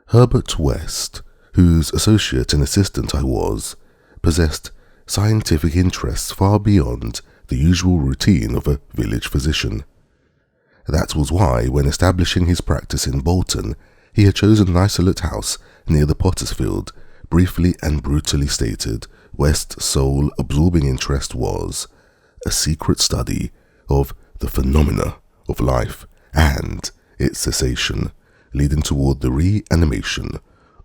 Herbert West, whose associate and assistant I was, possessed scientific interests far beyond the usual routine of a village physician. That was why, when establishing his practice in Bolton, he had chosen an isolate house near the Potter's Field. Briefly and brutally stated, West's sole absorbing interest was a secret study of the phenomena of life and its cessation, leading toward the reanimation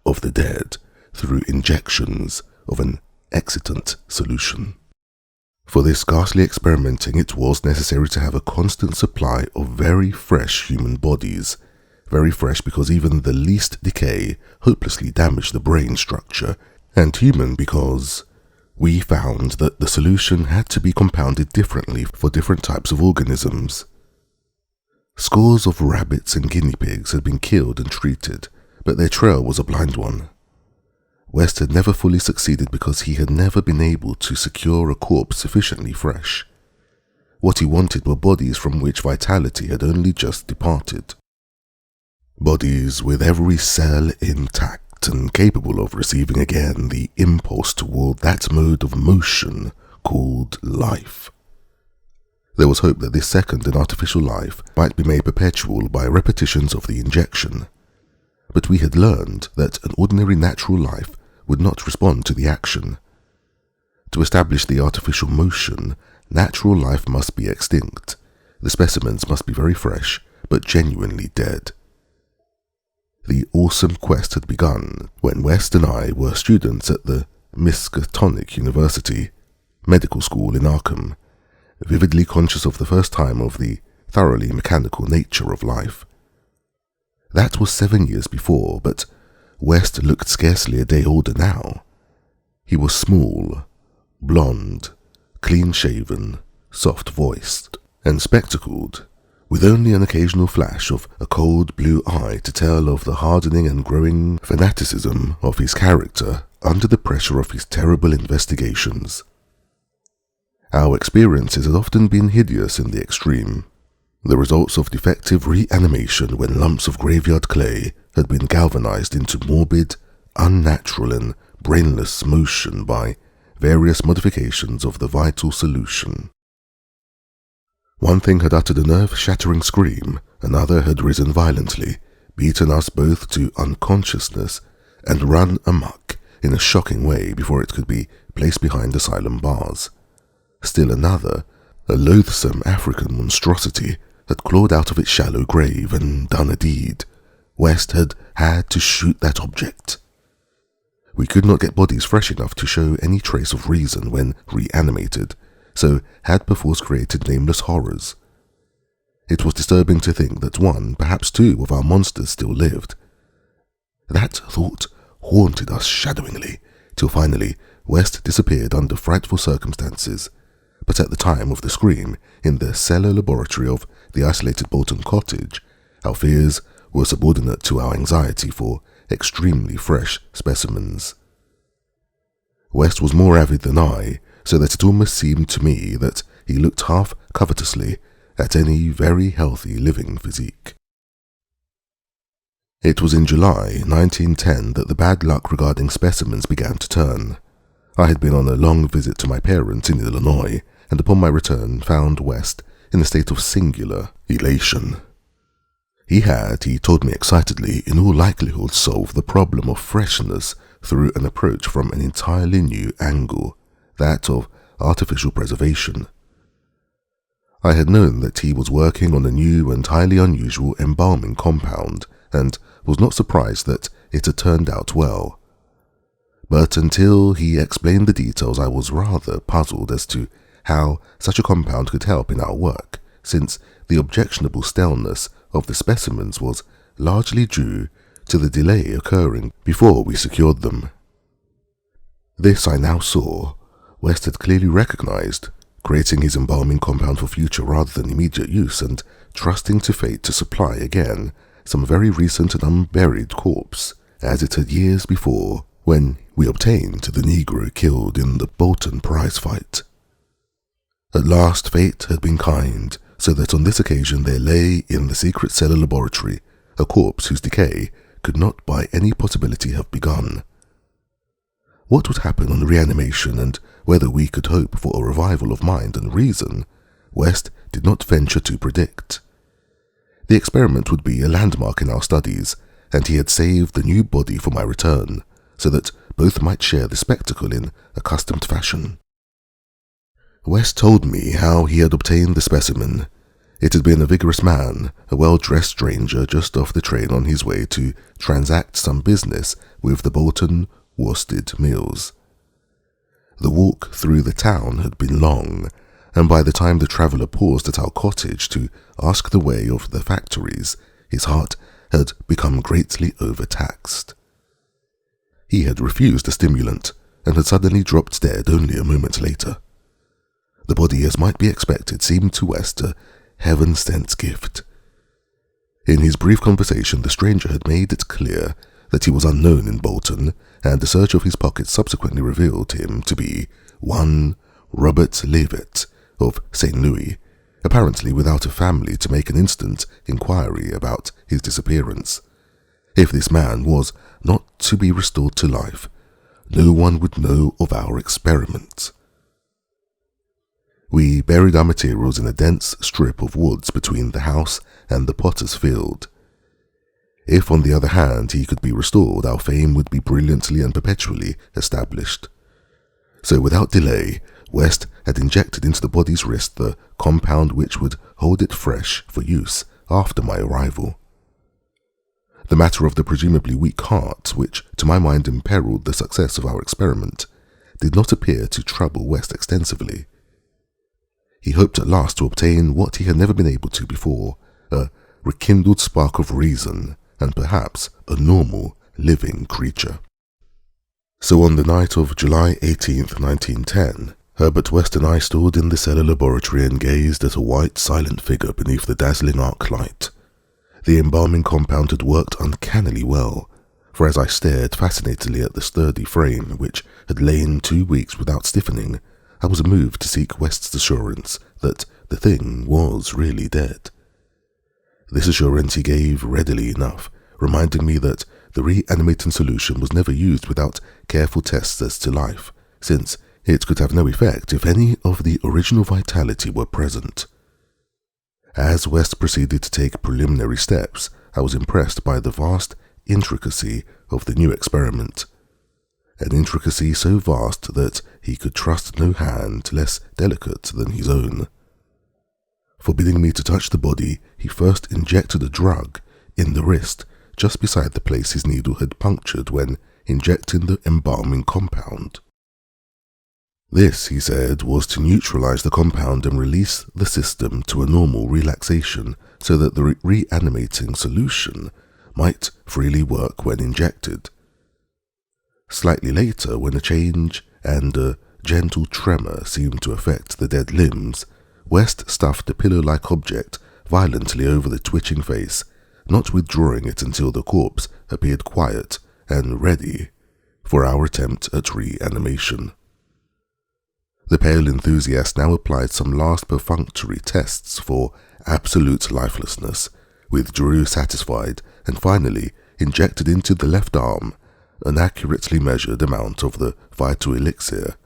of the dead through injections of an excitant solution. For this ghastly experimenting, it was necessary to have a constant supply of very fresh human bodies. Very fresh because even the least decay hopelessly damaged the brain structure, and human because we found that the solution had to be compounded differently for different types of organisms. Scores of rabbits and guinea pigs had been killed and treated, but their trail was a blind one. West had never fully succeeded because he had never been able to secure a corpse sufficiently fresh. What he wanted were bodies from which vitality had only just departed. Bodies with every cell intact and capable of receiving again the impulse toward that mode of motion called life. There was hope that this second and artificial life might be made perpetual by repetitions of the injection. But we had learned that an ordinary natural life would not respond to the action. To establish the artificial motion, natural life must be extinct. The specimens must be very fresh, but genuinely dead. The awesome quest had begun when West and I were students at the Miskatonic University Medical School in Arkham, vividly conscious of the first time of the thoroughly mechanical nature of life. That was 7 years before, but West looked scarcely a day older now. He was small, blonde, clean-shaven, soft-voiced, and spectacled, with only an occasional flash of a cold blue eye to tell of the hardening and growing fanaticism of his character under the pressure of his terrible investigations. Our experiences had often been hideous in the extreme. The results of defective reanimation when lumps of graveyard clay had been galvanized into morbid, unnatural and brainless motion by various modifications of the vital solution. One thing had uttered a nerve-shattering scream, another had risen violently, beaten us both to unconsciousness, and run amok in a shocking way before it could be placed behind asylum bars. Still another, a loathsome African monstrosity, had clawed out of its shallow grave and done a deed. West had had to shoot that object. We could not get bodies fresh enough to show any trace of reason when reanimated, so had perforce created nameless horrors. It was disturbing to think that one, perhaps two, of our monsters still lived. That thought haunted us shadowingly, till finally West disappeared under frightful circumstances. But at the time of the scream, in the cellar laboratory of the isolated Bolton cottage, our fears were subordinate to our anxiety for extremely fresh specimens. West was more avid than I, so that it almost seemed to me that he looked half covetously at any very healthy living physique. It was in July 1910 that the bad luck regarding specimens began to turn. I had been on a long visit to my parents in Illinois, and upon my return found West in a state of singular elation. He told me excitedly, in all likelihood solved the problem of freshness through an approach from an entirely new angle, that of artificial preservation. I had known that he was working on a new and highly unusual embalming compound, and was not surprised that it had turned out well. But until he explained the details, I was rather puzzled as to how such a compound could help in our work, since the objectionable staleness of the specimens was largely due to the delay occurring before we secured them. This I now saw West had clearly recognized, creating his embalming compound for future rather than immediate use, and trusting to fate to supply again some very recent and unburied corpse, as it had years before when we obtained the Negro killed in the Bolton prize fight. At last fate had been kind, so that on this occasion there lay in the secret cellar laboratory a corpse whose decay could not by any possibility have begun. What would happen on reanimation, and whether we could hope for a revival of mind and reason, West did not venture to predict. The experiment would be a landmark in our studies, and he had saved the new body for my return, so that both might share the spectacle in accustomed fashion. West told me how he had obtained the specimen. It had been a vigorous man, a well-dressed stranger just off the train on his way to transact some business with the Bolton worsted mills. The walk through the town had been long, and by the time the traveller paused at our cottage to ask the way of the factories, his heart had become greatly overtaxed. He had refused a stimulant and had suddenly dropped dead only a moment later. The body, as might be expected, seemed to West a heaven-sent gift. In his brief conversation, the stranger had made it clear that he was unknown in Bolton, and a search of his pockets subsequently revealed him to be one Robert Leavitt of St. Louis, apparently without a family to make an instant inquiry about his disappearance. If this man was not to be restored to life, no one would know of our experiment. We buried our materials in a dense strip of woods between the house and the potter's field. If, on the other hand, he could be restored, our fame would be brilliantly and perpetually established. So without delay, West had injected into the body's wrist the compound which would hold it fresh for use after my arrival. The matter of the presumably weak heart, which to my mind imperiled the success of our experiment, did not appear to trouble West extensively. He hoped at last to obtain what he had never been able to before, a rekindled spark of reason, and perhaps a normal, living creature. So on the night of July 18th, 1910, Herbert West and I stood in the cellar laboratory and gazed at a white, silent figure beneath the dazzling arc light. The embalming compound had worked uncannily well, for as I stared fascinatedly at the sturdy frame, which had lain 2 weeks without stiffening, I was moved to seek West's assurance that the thing was really dead. This assurance he gave readily enough, reminding me that the reanimating solution was never used without careful tests as to life, since it could have no effect if any of the original vitality were present. As West proceeded to take preliminary steps, I was impressed by the vast intricacy of the new experiment, an intricacy so vast that he could trust no hand less delicate than his own. Forbidding me to touch the body, he first injected a drug in the wrist, just beside the place his needle had punctured when injecting the embalming compound. This, he said, was to neutralize the compound and release the system to a normal relaxation so that the reanimating solution might freely work when injected. Slightly later, when a change and a gentle tremor seemed to affect the dead limbs, West stuffed a pillow-like object violently over the twitching face, not withdrawing it until the corpse appeared quiet and ready for our attempt at reanimation. The pale enthusiast now applied some last perfunctory tests for absolute lifelessness, withdrew satisfied, and finally injected into the left arm an accurately measured amount of the vital elixir,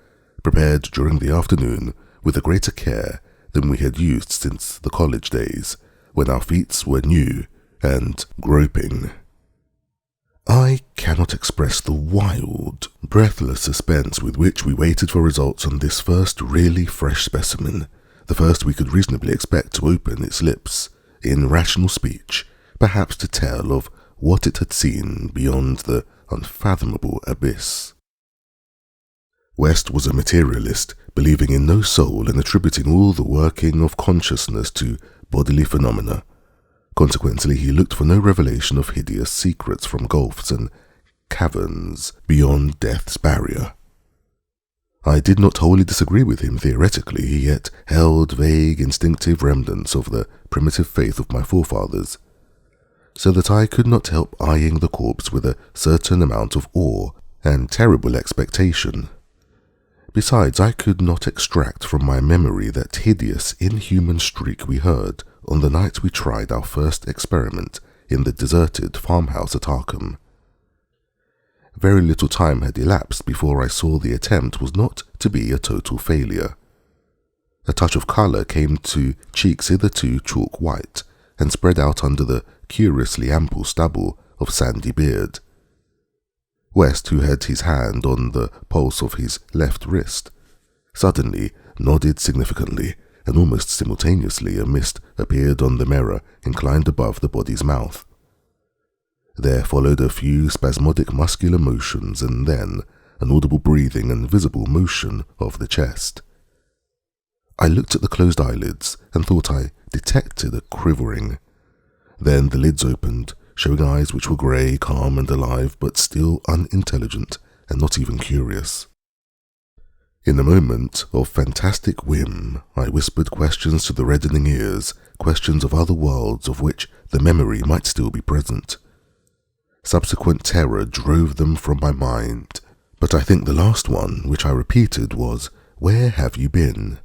prepared during the afternoon with a greater care than we had used since the college days, when our feet were new and groping. I cannot express the wild, breathless suspense with which we waited for results on this first really fresh specimen, the first we could reasonably expect to open its lips, in rational speech, perhaps to tell of what it had seen beyond the unfathomable abyss. West was a materialist, believing in no soul and attributing all the working of consciousness to bodily phenomena. Consequently, he looked for no revelation of hideous secrets from gulfs and caverns beyond death's barrier. I did not wholly disagree with him theoretically, he yet held vague, instinctive remnants of the primitive faith of my forefathers, so that I could not help eyeing the corpse with a certain amount of awe and terrible expectation. Besides, I could not extract from my memory that hideous, inhuman shriek we heard on the night we tried our first experiment in the deserted farmhouse at Arkham. Very little time had elapsed before I saw the attempt was not to be a total failure. A touch of colour came to cheeks hitherto chalk white and spread out under the curiously ample stubble of sandy beard. West, who had his hand on the pulse of his left wrist, suddenly nodded significantly, and almost simultaneously a mist appeared on the mirror inclined above the body's mouth. There followed a few spasmodic muscular motions and then an audible breathing and visible motion of the chest. I looked at the closed eyelids and thought I detected a quivering. Then the lids opened, showing eyes which were grey, calm and alive, but still unintelligent and not even curious. In a moment of fantastic whim, I whispered questions to the reddening ears, questions of other worlds of which the memory might still be present. Subsequent terror drove them from my mind, but I think the last one, which I repeated, was, "Where have you been?"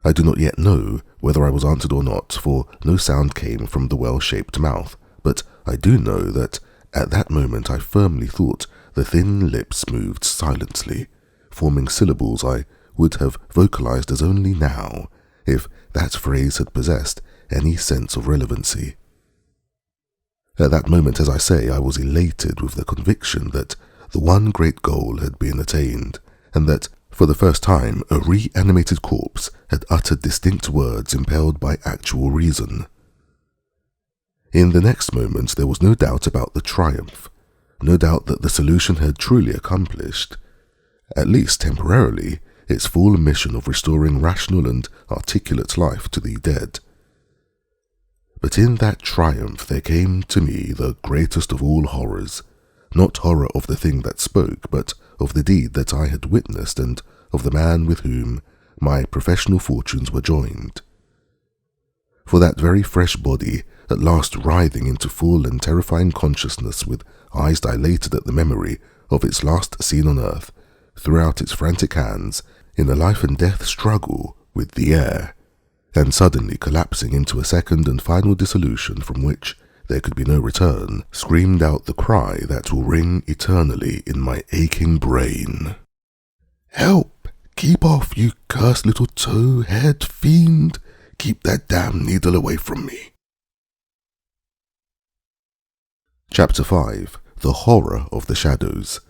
I do not yet know whether I was answered or not, for no sound came from the well-shaped mouth, but I do know that at that moment I firmly thought the thin lips moved silently, forming syllables I would have vocalized as only now, if that phrase had possessed any sense of relevancy. At that moment, as I say, I was elated with the conviction that the one great goal had been attained, and that, for the first time, a reanimated corpse had uttered distinct words impelled by actual reason. In the next moment there was no doubt about the triumph, no doubt that the solution had truly accomplished, at least temporarily, its full mission of restoring rational and articulate life to the dead. But in that triumph there came to me the greatest of all horrors, not horror of the thing that spoke, but of the deed that I had witnessed and of the man with whom my professional fortunes were joined. For that very fresh body, at last writhing into full and terrifying consciousness with eyes dilated at the memory of its last scene on earth, threw out its frantic hands in a life and death struggle with the air, and suddenly collapsing into a second and final dissolution from which there could be no return, screamed out the cry that will ring eternally in my aching brain. "Help! Keep off, you cursed little tow-head fiend! Keep that damn needle away from me!" Chapter 5. The Horror of the Shadows.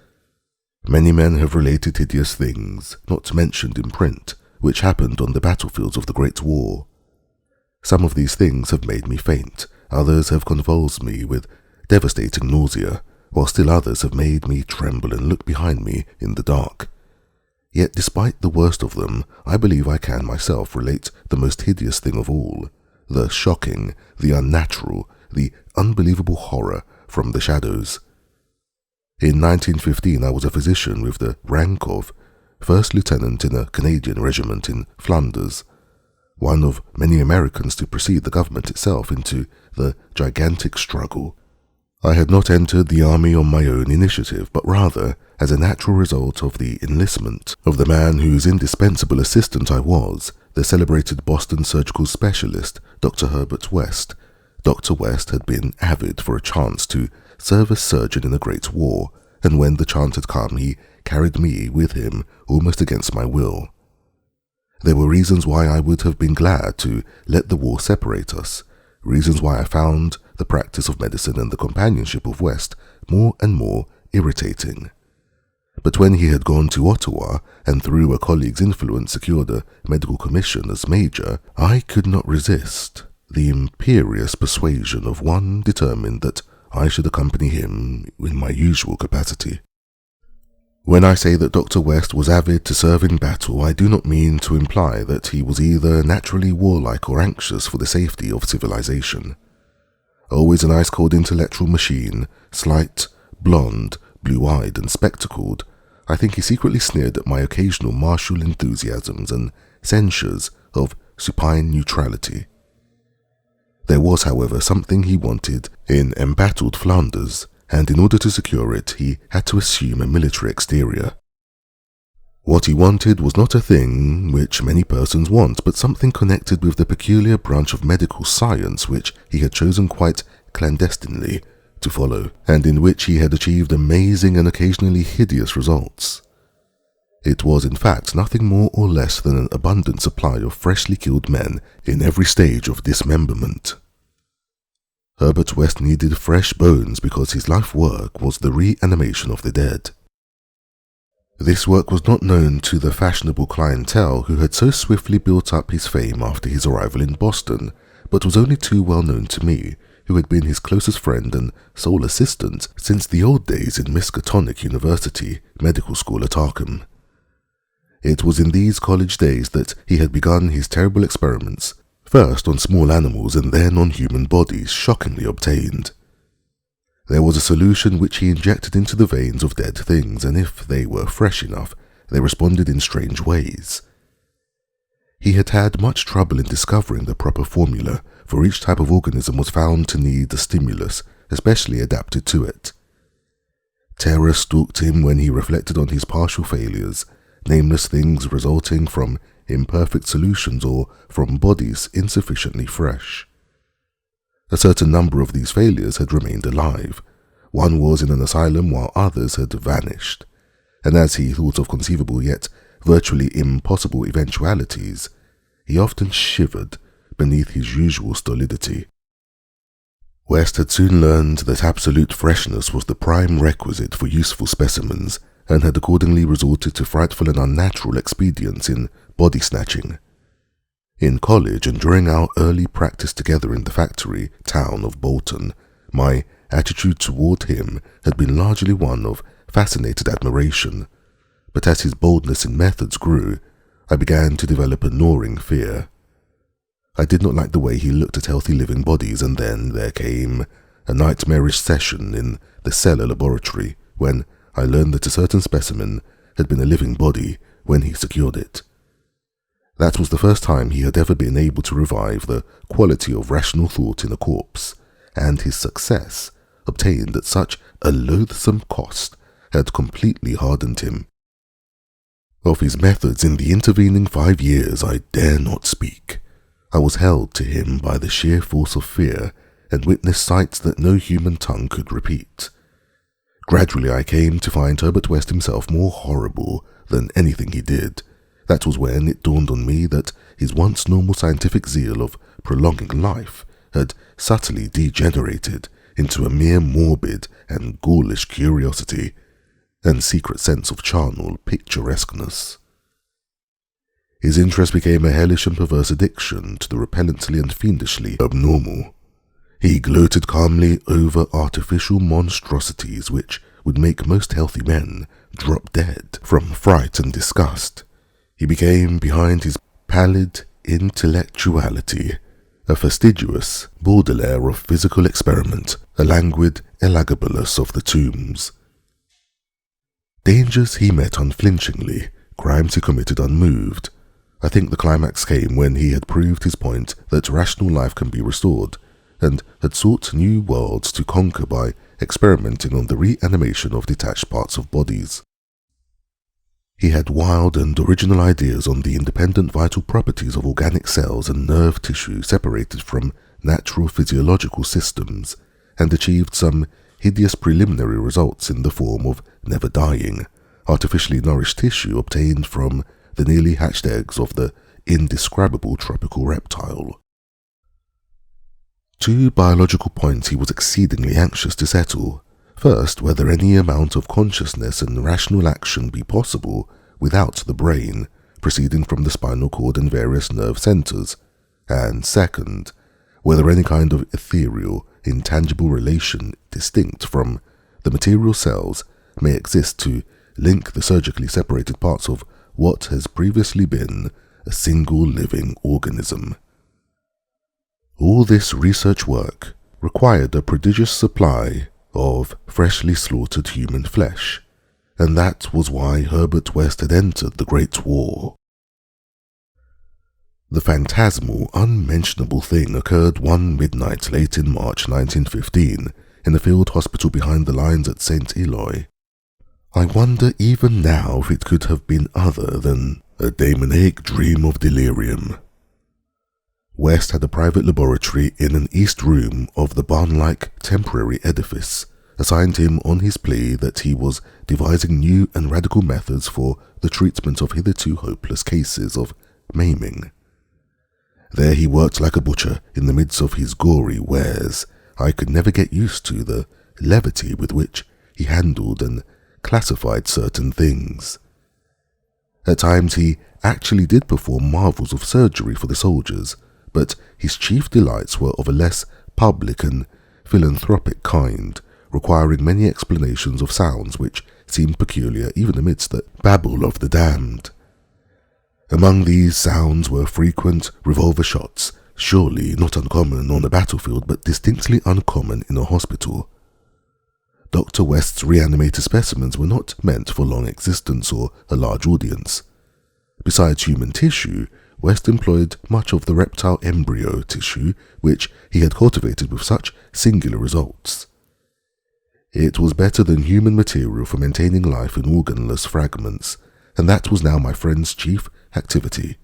Many men have related hideous things, not mentioned in print, which happened on the battlefields of the Great War. Some of these things have made me faint, others have convulsed me with devastating nausea, while still others have made me tremble and look behind me in the dark. Yet despite the worst of them, I believe I can myself relate the most hideous thing of all, the shocking, the unnatural, the unbelievable horror from the shadows. In 1915 I was a physician with the rank of first lieutenant in a Canadian regiment in Flanders, one of many Americans to precede the government itself into the gigantic struggle. I had not entered the army on my own initiative, but rather as a natural result of the enlistment of the man whose indispensable assistant I was, the celebrated Boston surgical specialist, Dr. Herbert West. Dr. West had been avid for a chance to serve as surgeon in the Great War, and when the chance had come, he carried me with him almost against my will. There were reasons why I would have been glad to let the war separate us, reasons why I found the practice of medicine and the companionship of West more and more irritating. But when he had gone to Ottawa and through a colleague's influence secured a medical commission as major, I could not resist the imperious persuasion of one determined that I should accompany him in my usual capacity. When I say that Dr. West was avid to serve in battle, I do not mean to imply that he was either naturally warlike or anxious for the safety of civilization. Always an ice-cold intellectual machine, slight, blonde, blue-eyed and spectacled, I think he secretly sneered at my occasional martial enthusiasms and censures of supine neutrality. There was, however, something he wanted in embattled Flanders, and in order to secure it, he had to assume a military exterior. What he wanted was not a thing which many persons want, but something connected with the peculiar branch of medical science which he had chosen quite clandestinely to follow, and in which he had achieved amazing and occasionally hideous results. It was, in fact, nothing more or less than an abundant supply of freshly killed men in every stage of dismemberment. Herbert West needed fresh bones because his life work was the reanimation of the dead. This work was not known to the fashionable clientele who had so swiftly built up his fame after his arrival in Boston, but was only too well known to me, who had been his closest friend and sole assistant since the old days in Miskatonic University Medical School at Arkham. It was in these college days that he had begun his terrible experiments, first on small animals and then on human bodies, shockingly obtained. There was a solution which he injected into the veins of dead things, and if they were fresh enough, they responded in strange ways. He had had much trouble in discovering the proper formula, for each type of organism was found to need a stimulus, especially adapted to it. Terror stalked him when he reflected on his partial failures, nameless things resulting from imperfect solutions or from bodies insufficiently fresh. A certain number of these failures had remained alive. One was in an asylum while others had vanished, and as he thought of conceivable yet virtually impossible eventualities, he often shivered beneath his usual stolidity. West had soon learned that absolute freshness was the prime requisite for useful specimens, and had accordingly resorted to frightful and unnatural expedients in body snatching. In college and during our early practice together in the factory town of Bolton, my attitude toward him had been largely one of fascinated admiration, but as his boldness in methods grew, I began to develop a gnawing fear. I did not like the way he looked at healthy living bodies, and then there came a nightmarish session in the cellar laboratory when I learned that a certain specimen had been a living body when he secured it. That was the first time he had ever been able to revive the quality of rational thought in a corpse, and his success, obtained at such a loathsome cost, had completely hardened him. Of his methods in the intervening 5 years I dare not speak. I was held to him by the sheer force of fear, and witnessed sights that no human tongue could repeat. Gradually I came to find Herbert West himself more horrible than anything he did. That was when it dawned on me that his once normal scientific zeal of prolonging life had subtly degenerated into a mere morbid and ghoulish curiosity and secret sense of charnel picturesqueness. His interest became a hellish and perverse addiction to the repellently and fiendishly abnormal. He gloated calmly over artificial monstrosities which would make most healthy men drop dead from fright and disgust. He became, behind his pallid intellectuality, a fastidious Baudelaire of physical experiment, a languid Elagabalus of the tombs. Dangers he met unflinchingly, crimes he committed unmoved. I think the climax came when he had proved his point that rational life can be restored, and had sought new worlds to conquer by experimenting on the reanimation of detached parts of bodies. He had wild and original ideas on the independent vital properties of organic cells and nerve tissue separated from natural physiological systems, and achieved some hideous preliminary results in the form of never-dying, artificially nourished tissue obtained from the nearly hatched eggs of the indescribable tropical reptile. 2 biological points he was exceedingly anxious to settle. First, whether any amount of consciousness and rational action be possible without the brain, proceeding from the spinal cord and various nerve centers, and second, whether any kind of ethereal, intangible relation distinct from the material cells may exist to link the surgically separated parts of what has previously been a single living organism. All this research work required a prodigious supply of freshly slaughtered human flesh, and that was why Herbert West had entered the Great War. The phantasmal, unmentionable thing occurred one midnight late in March 1915 in a field hospital behind the lines at St. Eloi. I wonder even now if it could have been other than a demoniac dream of delirium. West had a private laboratory in an east room of the barn-like temporary edifice, assigned him on his plea that he was devising new and radical methods for the treatment of hitherto hopeless cases of maiming. There he worked like a butcher in the midst of his gory wares. I could never get used to the levity with which he handled and classified certain things. At times he actually did perform marvels of surgery for the soldiers, but his chief delights were of a less public and philanthropic kind, requiring many explanations of sounds which seemed peculiar even amidst the babble of the damned. Among these sounds were frequent revolver shots, surely not uncommon on a battlefield but distinctly uncommon in a hospital. Dr. West's Reanimator specimens were not meant for long existence or a large audience. Besides human tissue, West employed much of the reptile embryo tissue which he had cultivated with such singular results. It was better than human material for maintaining life in organless fragments, and that was now my friend's chief activity.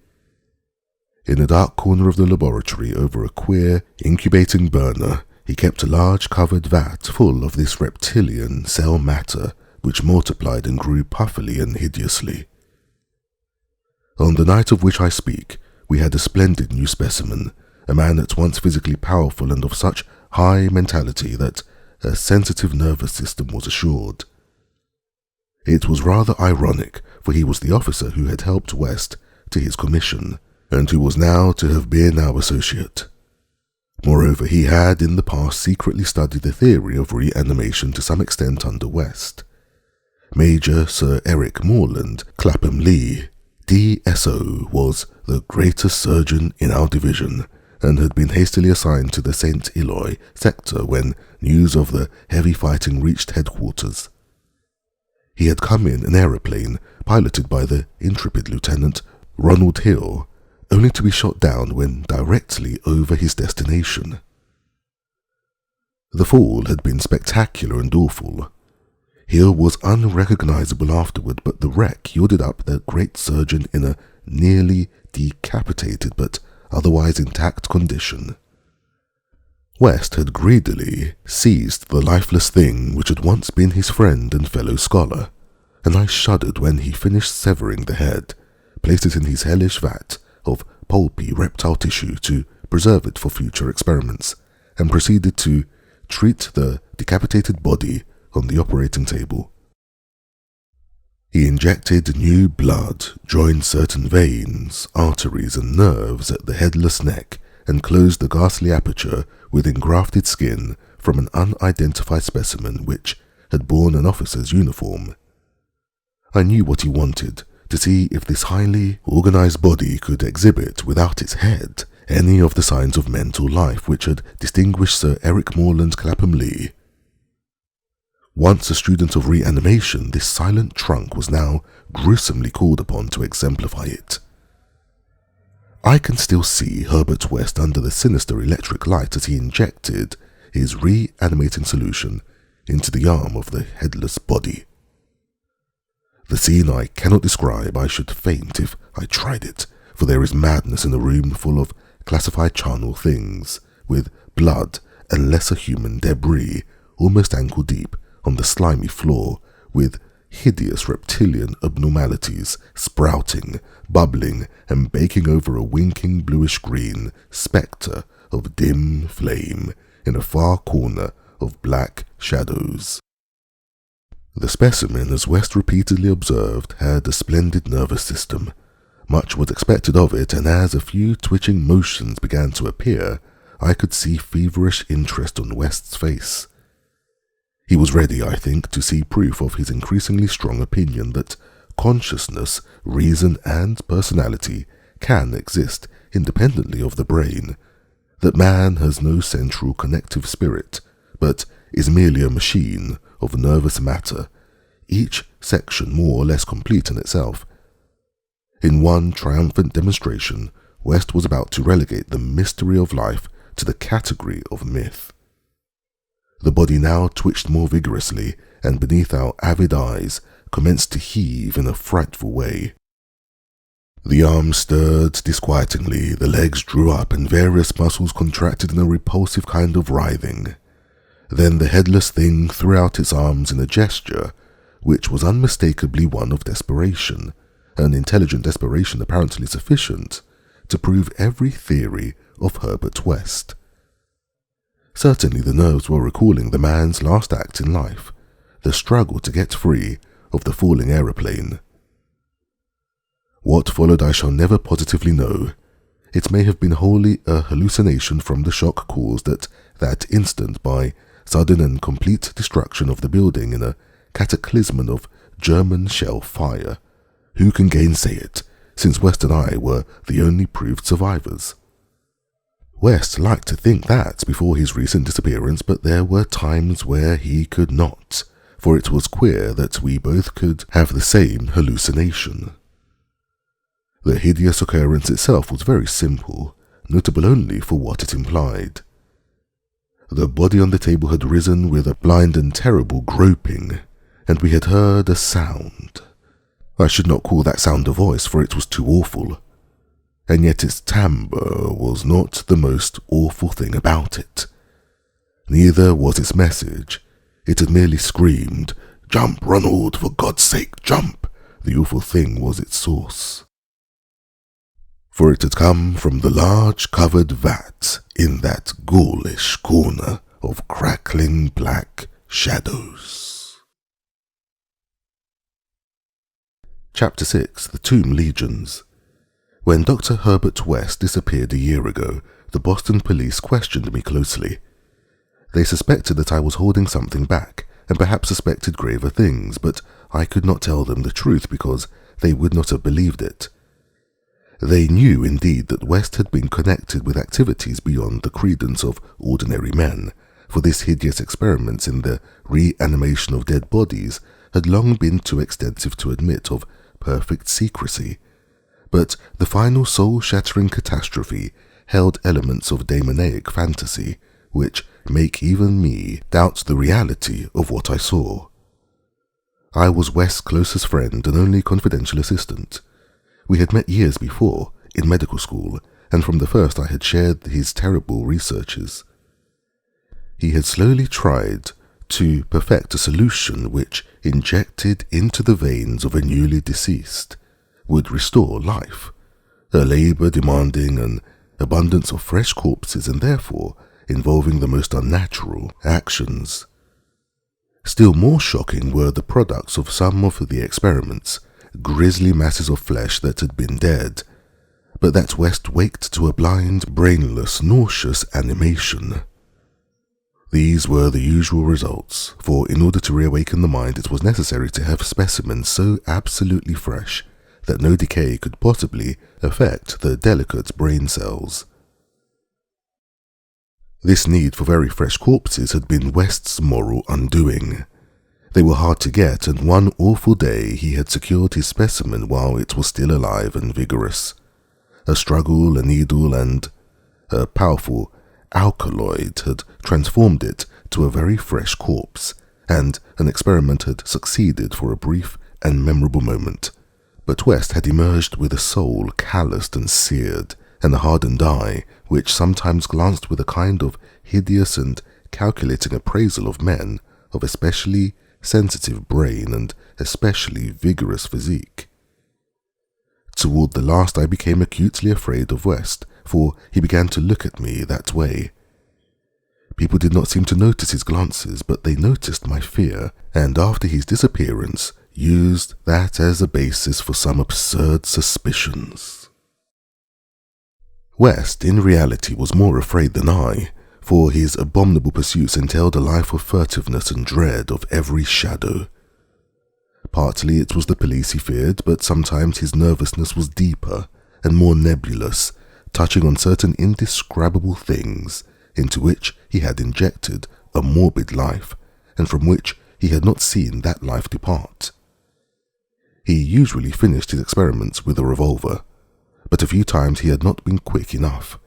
In a dark corner of the laboratory over a queer, incubating burner, he kept a large covered vat full of this reptilian cell matter which multiplied and grew puffily and hideously. On the night of which I speak, we had a splendid new specimen, a man at once physically powerful and of such high mentality that a sensitive nervous system was assured. It was rather ironic, for he was the officer who had helped West to his commission, and who was now to have been our associate. Moreover, he had in the past secretly studied the theory of reanimation to some extent under West. Major Sir Eric Morland Clapham Lee, DSO, was the greatest surgeon in our division, and had been hastily assigned to the St. Eloi sector when news of the heavy fighting reached headquarters. He had come in an aeroplane piloted by the intrepid Lieutenant Ronald Hill, only to be shot down when directly over his destination. The fall had been spectacular and awful. Hill was unrecognizable afterward, but the wreck yielded up the great surgeon in a nearly decapitated but otherwise intact condition. West had greedily seized the lifeless thing which had once been his friend and fellow scholar, and I shuddered when he finished severing the head, placed it in his hellish vat of pulpy reptile tissue to preserve it for future experiments, and proceeded to treat the decapitated body on the operating table. He injected new blood, joined certain veins, arteries and nerves at the headless neck, and closed the ghastly aperture with engrafted skin from an unidentified specimen which had borne an officer's uniform. I knew what he wanted, to see if this highly organized body could exhibit without its head any of the signs of mental life which had distinguished Sir Eric Morland Clapham Lee. Once a student of reanimation, this silent trunk was now gruesomely called upon to exemplify it. I can still see Herbert West under the sinister electric light as he injected his reanimating solution into the arm of the headless body. The scene I cannot describe. I should faint if I tried it, for there is madness in a room full of classified charnel things, with blood and lesser human debris almost ankle deep on the slimy floor, with hideous reptilian abnormalities sprouting, bubbling, and baking over a winking bluish-green spectre of dim flame in a far corner of black shadows. The specimen, as West repeatedly observed, had a splendid nervous system. Much was expected of it, and as a few twitching motions began to appear, I could see feverish interest on West's face. He was ready, I think, to see proof of his increasingly strong opinion that consciousness, reason, and personality can exist independently of the brain, that man has no central connective spirit, but is merely a machine of nervous matter, each section more or less complete in itself. In one triumphant demonstration, West was about to relegate the mystery of life to the category of myth. The body now twitched more vigorously, and beneath our avid eyes commenced to heave in a frightful way. The arms stirred disquietingly, the legs drew up, and various muscles contracted in a repulsive kind of writhing. Then the headless thing threw out its arms in a gesture which was unmistakably one of desperation, an intelligent desperation apparently sufficient to prove every theory of Herbert West. Certainly the nerves were recalling the man's last act in life, the struggle to get free of the falling aeroplane. What followed I shall never positively know. It may have been wholly a hallucination from the shock caused at that instant by sudden and complete destruction of the building in a cataclysm of German shell fire. Who can gainsay it, since West and I were the only proved survivors? West liked to think that before his recent disappearance, but there were times where he could not, for it was queer that we both could have the same hallucination. The hideous occurrence itself was very simple, notable only for what it implied. The body on the table had risen with a blind and terrible groping, and we had heard a sound. I should not call that sound a voice, for it was too awful, and yet its timbre was not the most awful thing about it. Neither was its message. It had merely screamed, "Jump, Ronald, for God's sake, jump!" The awful thing was its source. For it had come from the large covered vat in that ghoulish corner of crackling black shadows. Chapter 6. The Tomb Legions. When Dr. Herbert West disappeared a year ago, the Boston police questioned me closely. They suspected that I was holding something back, and perhaps suspected graver things, but I could not tell them the truth because they would not have believed it. They knew indeed that West had been connected with activities beyond the credence of ordinary men, for this hideous experiments in the reanimation of dead bodies had long been too extensive to admit of perfect secrecy. But the final soul-shattering catastrophe held elements of demoniac fantasy, which make even me doubt the reality of what I saw. I was West's closest friend and only confidential assistant. We had met years before, in medical school, and from the first I had shared his terrible researches. He had slowly tried to perfect a solution which, injected into the veins of a newly deceased, would restore life, a labour demanding an abundance of fresh corpses and therefore involving the most unnatural actions. Still more shocking were the products of some of the experiments, grisly masses of flesh that had been dead, but that West waked to a blind, brainless, nauseous animation. These were the usual results, for in order to reawaken the mind it was necessary to have specimens so absolutely fresh that no decay could possibly affect the delicate brain cells. This need for very fresh corpses had been West's moral undoing. They were hard to get, and one awful day he had secured his specimen while it was still alive and vigorous. A struggle, a needle, and a powerful alkaloid had transformed it to a very fresh corpse, and an experiment had succeeded for a brief and memorable moment. But West had emerged with a soul calloused and seared, and a hardened eye, which sometimes glanced with a kind of hideous and calculating appraisal of men of especially sensitive brain and especially vigorous physique. Toward the last I became acutely afraid of West, for he began to look at me that way. People did not seem to notice his glances, but they noticed my fear, and after his disappearance used that as a basis for some absurd suspicions. West, in reality, was more afraid than I, for his abominable pursuits entailed a life of furtiveness and dread of every shadow. Partly it was the police he feared, but sometimes his nervousness was deeper and more nebulous, touching on certain indescribable things into which he had injected a morbid life, and from which he had not seen that life depart. He usually finished his experiments with a revolver, but a few times he had not been quick enough.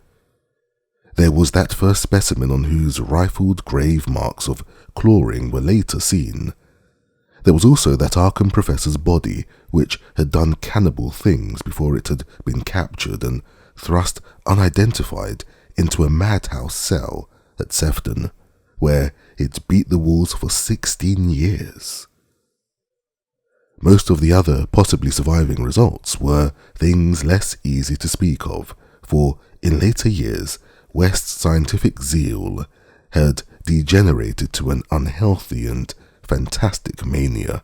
There was that first specimen on whose rifled grave marks of clawing were later seen. There was also that Arkham professor's body, which had done cannibal things before it had been captured and thrust unidentified into a madhouse cell at Sefton, where it beat the walls for 16 years. Most of the other possibly surviving results were things less easy to speak of, for in later years West's scientific zeal had degenerated to an unhealthy and fantastic mania,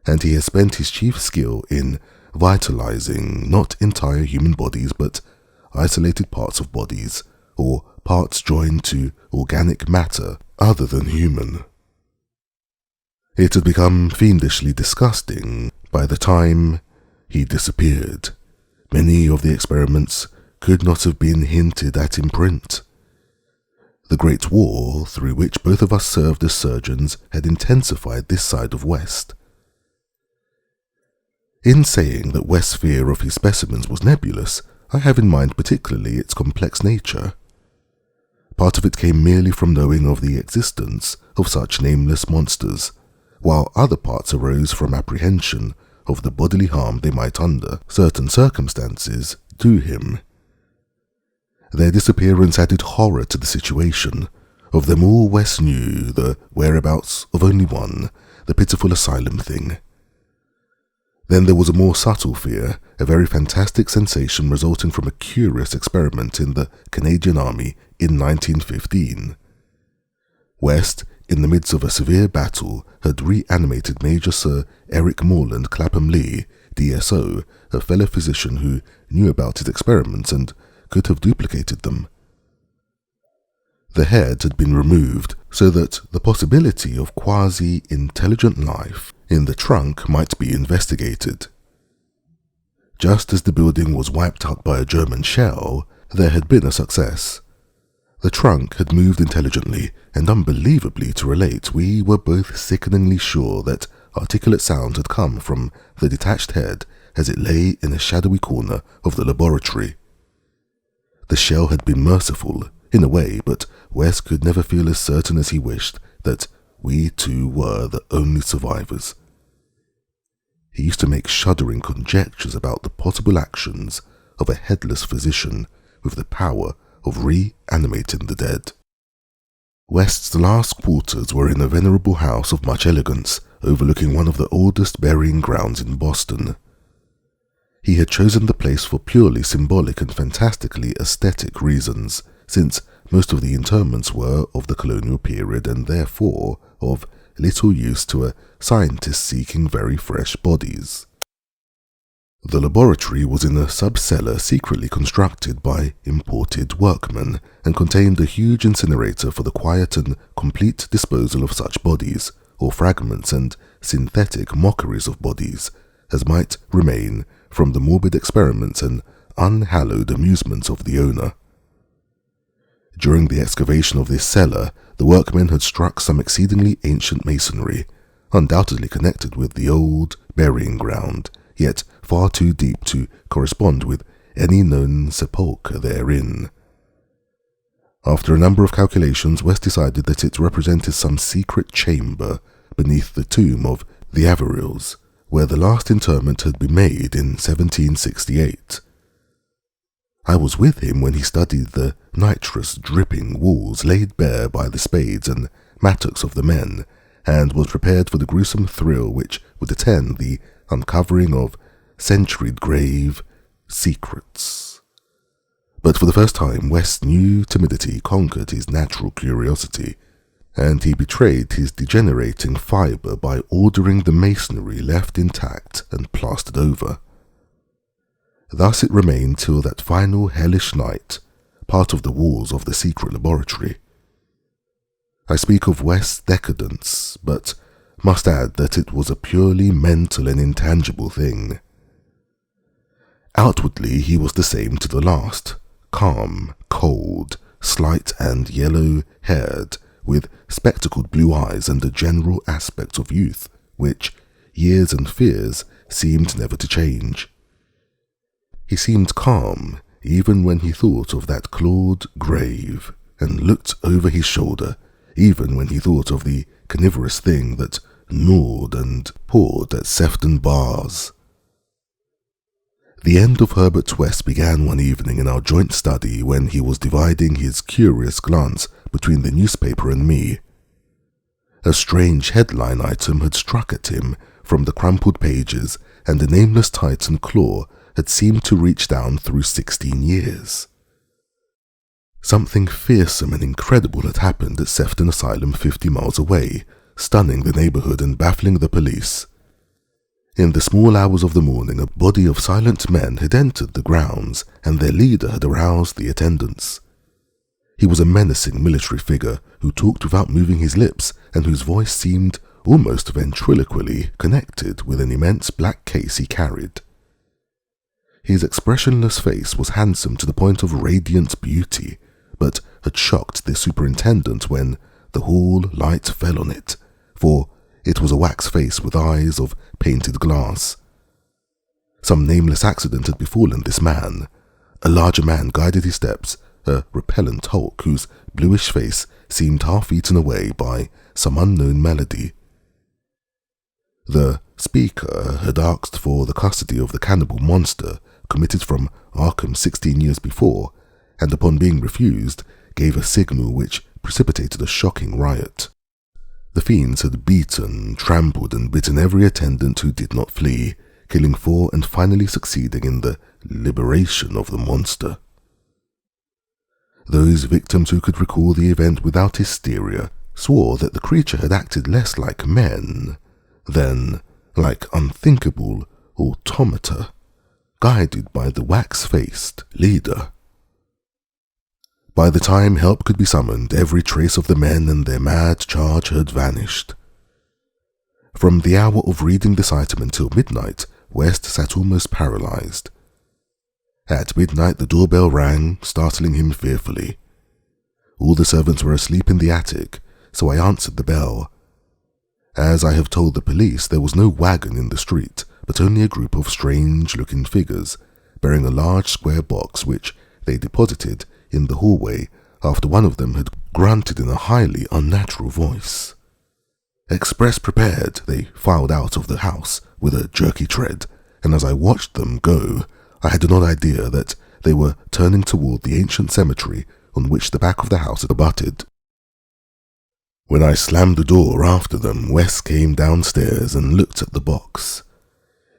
and he has spent his chief skill in vitalizing not entire human bodies but isolated parts of bodies, or parts joined to organic matter other than human. It had become fiendishly disgusting by the time he disappeared. Many of the experiments could not have been hinted at in print. The Great War, through which both of us served as surgeons, had intensified this side of West. In saying that West's fear of his specimens was nebulous, I have in mind particularly its complex nature. Part of it came merely from knowing of the existence of such nameless monsters, while other parts arose from apprehension of the bodily harm they might under certain circumstances do him. Their disappearance added horror to the situation. Of them all, West knew the whereabouts of only one, the pitiful asylum thing. Then there was a more subtle fear, a very fantastic sensation resulting from a curious experiment in the Canadian Army in 1915. West, in the midst of a severe battle, had reanimated Major Sir Eric Morland Clapham Lee, DSO, a fellow physician who knew about his experiments and could have duplicated them. The head had been removed so that the possibility of quasi-intelligent life in the trunk might be investigated. Just as the building was wiped out by a German shell, there had been a success. The trunk had moved intelligently, and unbelievably to relate, we were both sickeningly sure that articulate sound had come from the detached head as it lay in a shadowy corner of the laboratory. The shell had been merciful, in a way, but West could never feel as certain as he wished that we two were the only survivors. He used to make shuddering conjectures about the possible actions of a headless physician with the power of reanimating the dead. West's last quarters were in a venerable house of much elegance, overlooking one of the oldest burying grounds in Boston. He had chosen the place for purely symbolic and fantastically aesthetic reasons, since most of the interments were of the colonial period and therefore of little use to a scientist seeking very fresh bodies. The laboratory was in a sub-cellar secretly constructed by imported workmen and contained a huge incinerator for the quiet and complete disposal of such bodies, or fragments and synthetic mockeries of bodies, as might remain from the morbid experiments and unhallowed amusements of the owner. During the excavation of this cellar, the workmen had struck some exceedingly ancient masonry, undoubtedly connected with the old burying ground, yet far too deep to correspond with any known sepulchre therein. After a number of calculations, West decided that it represented some secret chamber beneath the tomb of the Averills, where the last interment had been made in 1768. I was with him when he studied the nitrous-dripping walls laid bare by the spades and mattocks of the men, and was prepared for the gruesome thrill which would attend the uncovering of centuried grave secrets. But for the first time, West's new timidity conquered his natural curiosity, and he betrayed his degenerating fibre by ordering the masonry left intact and plastered over. Thus it remained till that final hellish night, part of the walls of the secret laboratory. I speak of West's decadence, but must add that it was a purely mental and intangible thing. Outwardly he was the same to the last, calm, cold, slight and yellow-haired, with spectacled blue eyes and a general aspect of youth, which years and fears seemed never to change. He seemed calm, even when he thought of that clawed grave, and looked over his shoulder, even when he thought of the carnivorous thing that gnawed and pawed at Sefton bars. The end of Herbert West began one evening in our joint study when he was dividing his curious glance between the newspaper and me. A strange headline item had struck at him from the crumpled pages, and the nameless Titan claw had seemed to reach down through 16 years. Something fearsome and incredible had happened at Sefton Asylum 50 miles away, stunning the neighborhood and baffling the police. In the small hours of the morning, a body of silent men had entered the grounds, and their leader had aroused the attendants. He was a menacing military figure who talked without moving his lips and whose voice seemed almost ventriloquially connected with an immense black case he carried. His expressionless face was handsome to the point of radiant beauty, but had shocked the superintendent when the hall light fell on it, for it was a wax face with eyes of painted glass. Some nameless accident had befallen this man. A larger man guided his steps, a repellent hulk whose bluish face seemed half eaten away by some unknown malady. The speaker had asked for the custody of the cannibal monster committed from Arkham 16 years before, and upon being refused, gave a signal which precipitated a shocking riot. The fiends had beaten, trampled, and bitten every attendant who did not flee, killing 4 and finally succeeding in the liberation of the monster. Those victims who could recall the event without hysteria swore that the creature had acted less like men than like unthinkable automata, guided by the wax-faced leader. By the time help could be summoned, every trace of the men and their mad charge had vanished. From the hour of reading this item until midnight, West sat almost paralyzed. At midnight the doorbell rang, startling him fearfully. All the servants were asleep in the attic, so I answered the bell. As I have told the police, there was no wagon in the street, but only a group of strange-looking figures, bearing a large square box which they deposited in the hallway after one of them had grunted in a highly unnatural voice. Express prepared, they filed out of the house with a jerky tread, and as I watched them go, I had an odd idea that they were turning toward the ancient cemetery on which the back of the house had abutted. When I slammed the door after them, Wes came downstairs and looked at the box.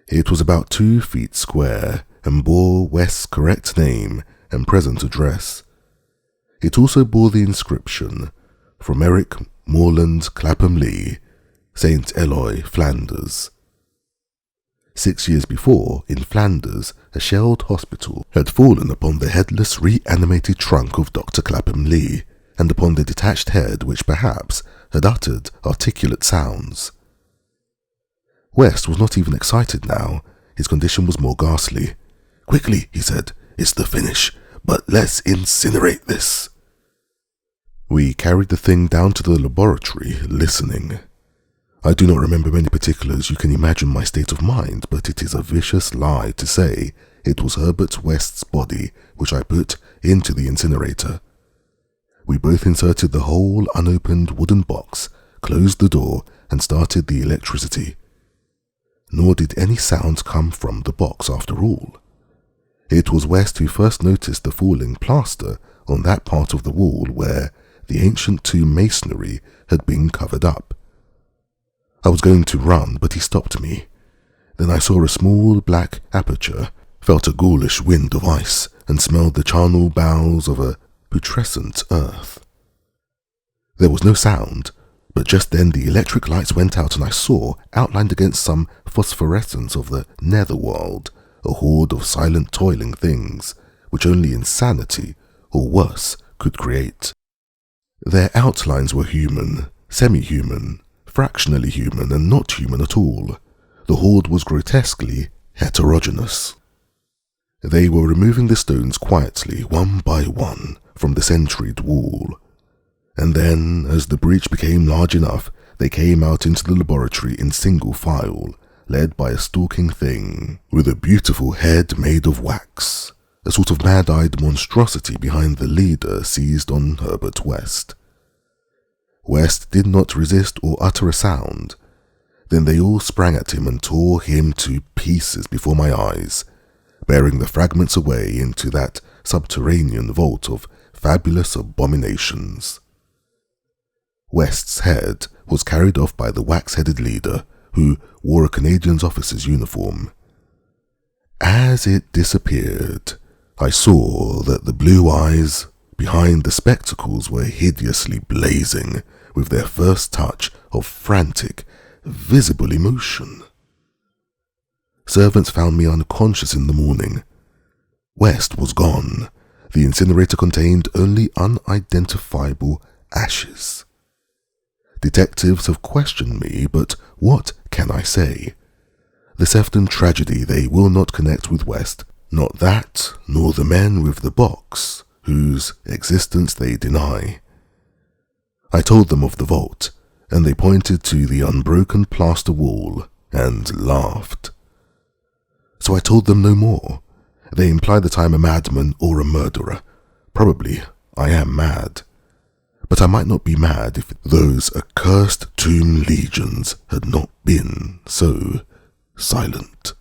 It was about 2 feet square and bore West's correct name and present address. It also bore the inscription, "From Eric Morland Clapham Lee, St. Eloi, Flanders." 6 years before, in Flanders, a shelled hospital had fallen upon the headless, reanimated trunk of Dr. Clapham Lee, and upon the detached head which perhaps had uttered articulate sounds. West was not even excited now. His condition was more ghastly. "Quickly," he said, "it's the finish, but let's incinerate this." We carried the thing down to the laboratory, listening. I do not remember many particulars. You can imagine my state of mind, but it is a vicious lie to say it was Herbert West's body which I put into the incinerator. We both inserted the whole unopened wooden box, closed the door, and started the electricity. Nor did any sound come from the box after all. It was West who first noticed the falling plaster on that part of the wall where the ancient tomb masonry had been covered up. I was going to run, but he stopped me. Then I saw a small black aperture, felt a ghoulish wind of ice, and smelled the charnel bowels of a putrescent earth. There was no sound, but just then the electric lights went out and I saw, outlined against some phosphorescence of the netherworld, a horde of silent toiling things, which only insanity, or worse, could create. Their outlines were human, semi-human, fractionally human, and not human at all. The horde was grotesquely heterogeneous. They were removing the stones quietly, one by one, from the sentried wall. And then, as the breach became large enough, they came out into the laboratory in single file, led by a stalking thing with a beautiful head made of wax. A sort of mad-eyed monstrosity behind the leader seized on Herbert West. West did not resist or utter a sound. Then they all sprang at him and tore him to pieces before my eyes, bearing the fragments away into that subterranean vault of fabulous abominations. West's head was carried off by the wax-headed leader, who wore a Canadian officer's uniform. As it disappeared, I saw that the blue eyes behind the spectacles were hideously blazing with their first touch of frantic, visible emotion. servants found me unconscious in the morning. West was gone. The incinerator contained only unidentifiable ashes. Detectives have questioned me, but what can I say? The Sefton tragedy they will not connect with West, not that, nor the men with the box, whose existence they deny. I told them of the vault, and they pointed to the unbroken plaster wall and laughed. So I told them no more. They imply that I am a madman or a murderer. Probably I am mad. But I might not be mad if those accursed tomb legions had not been so silent.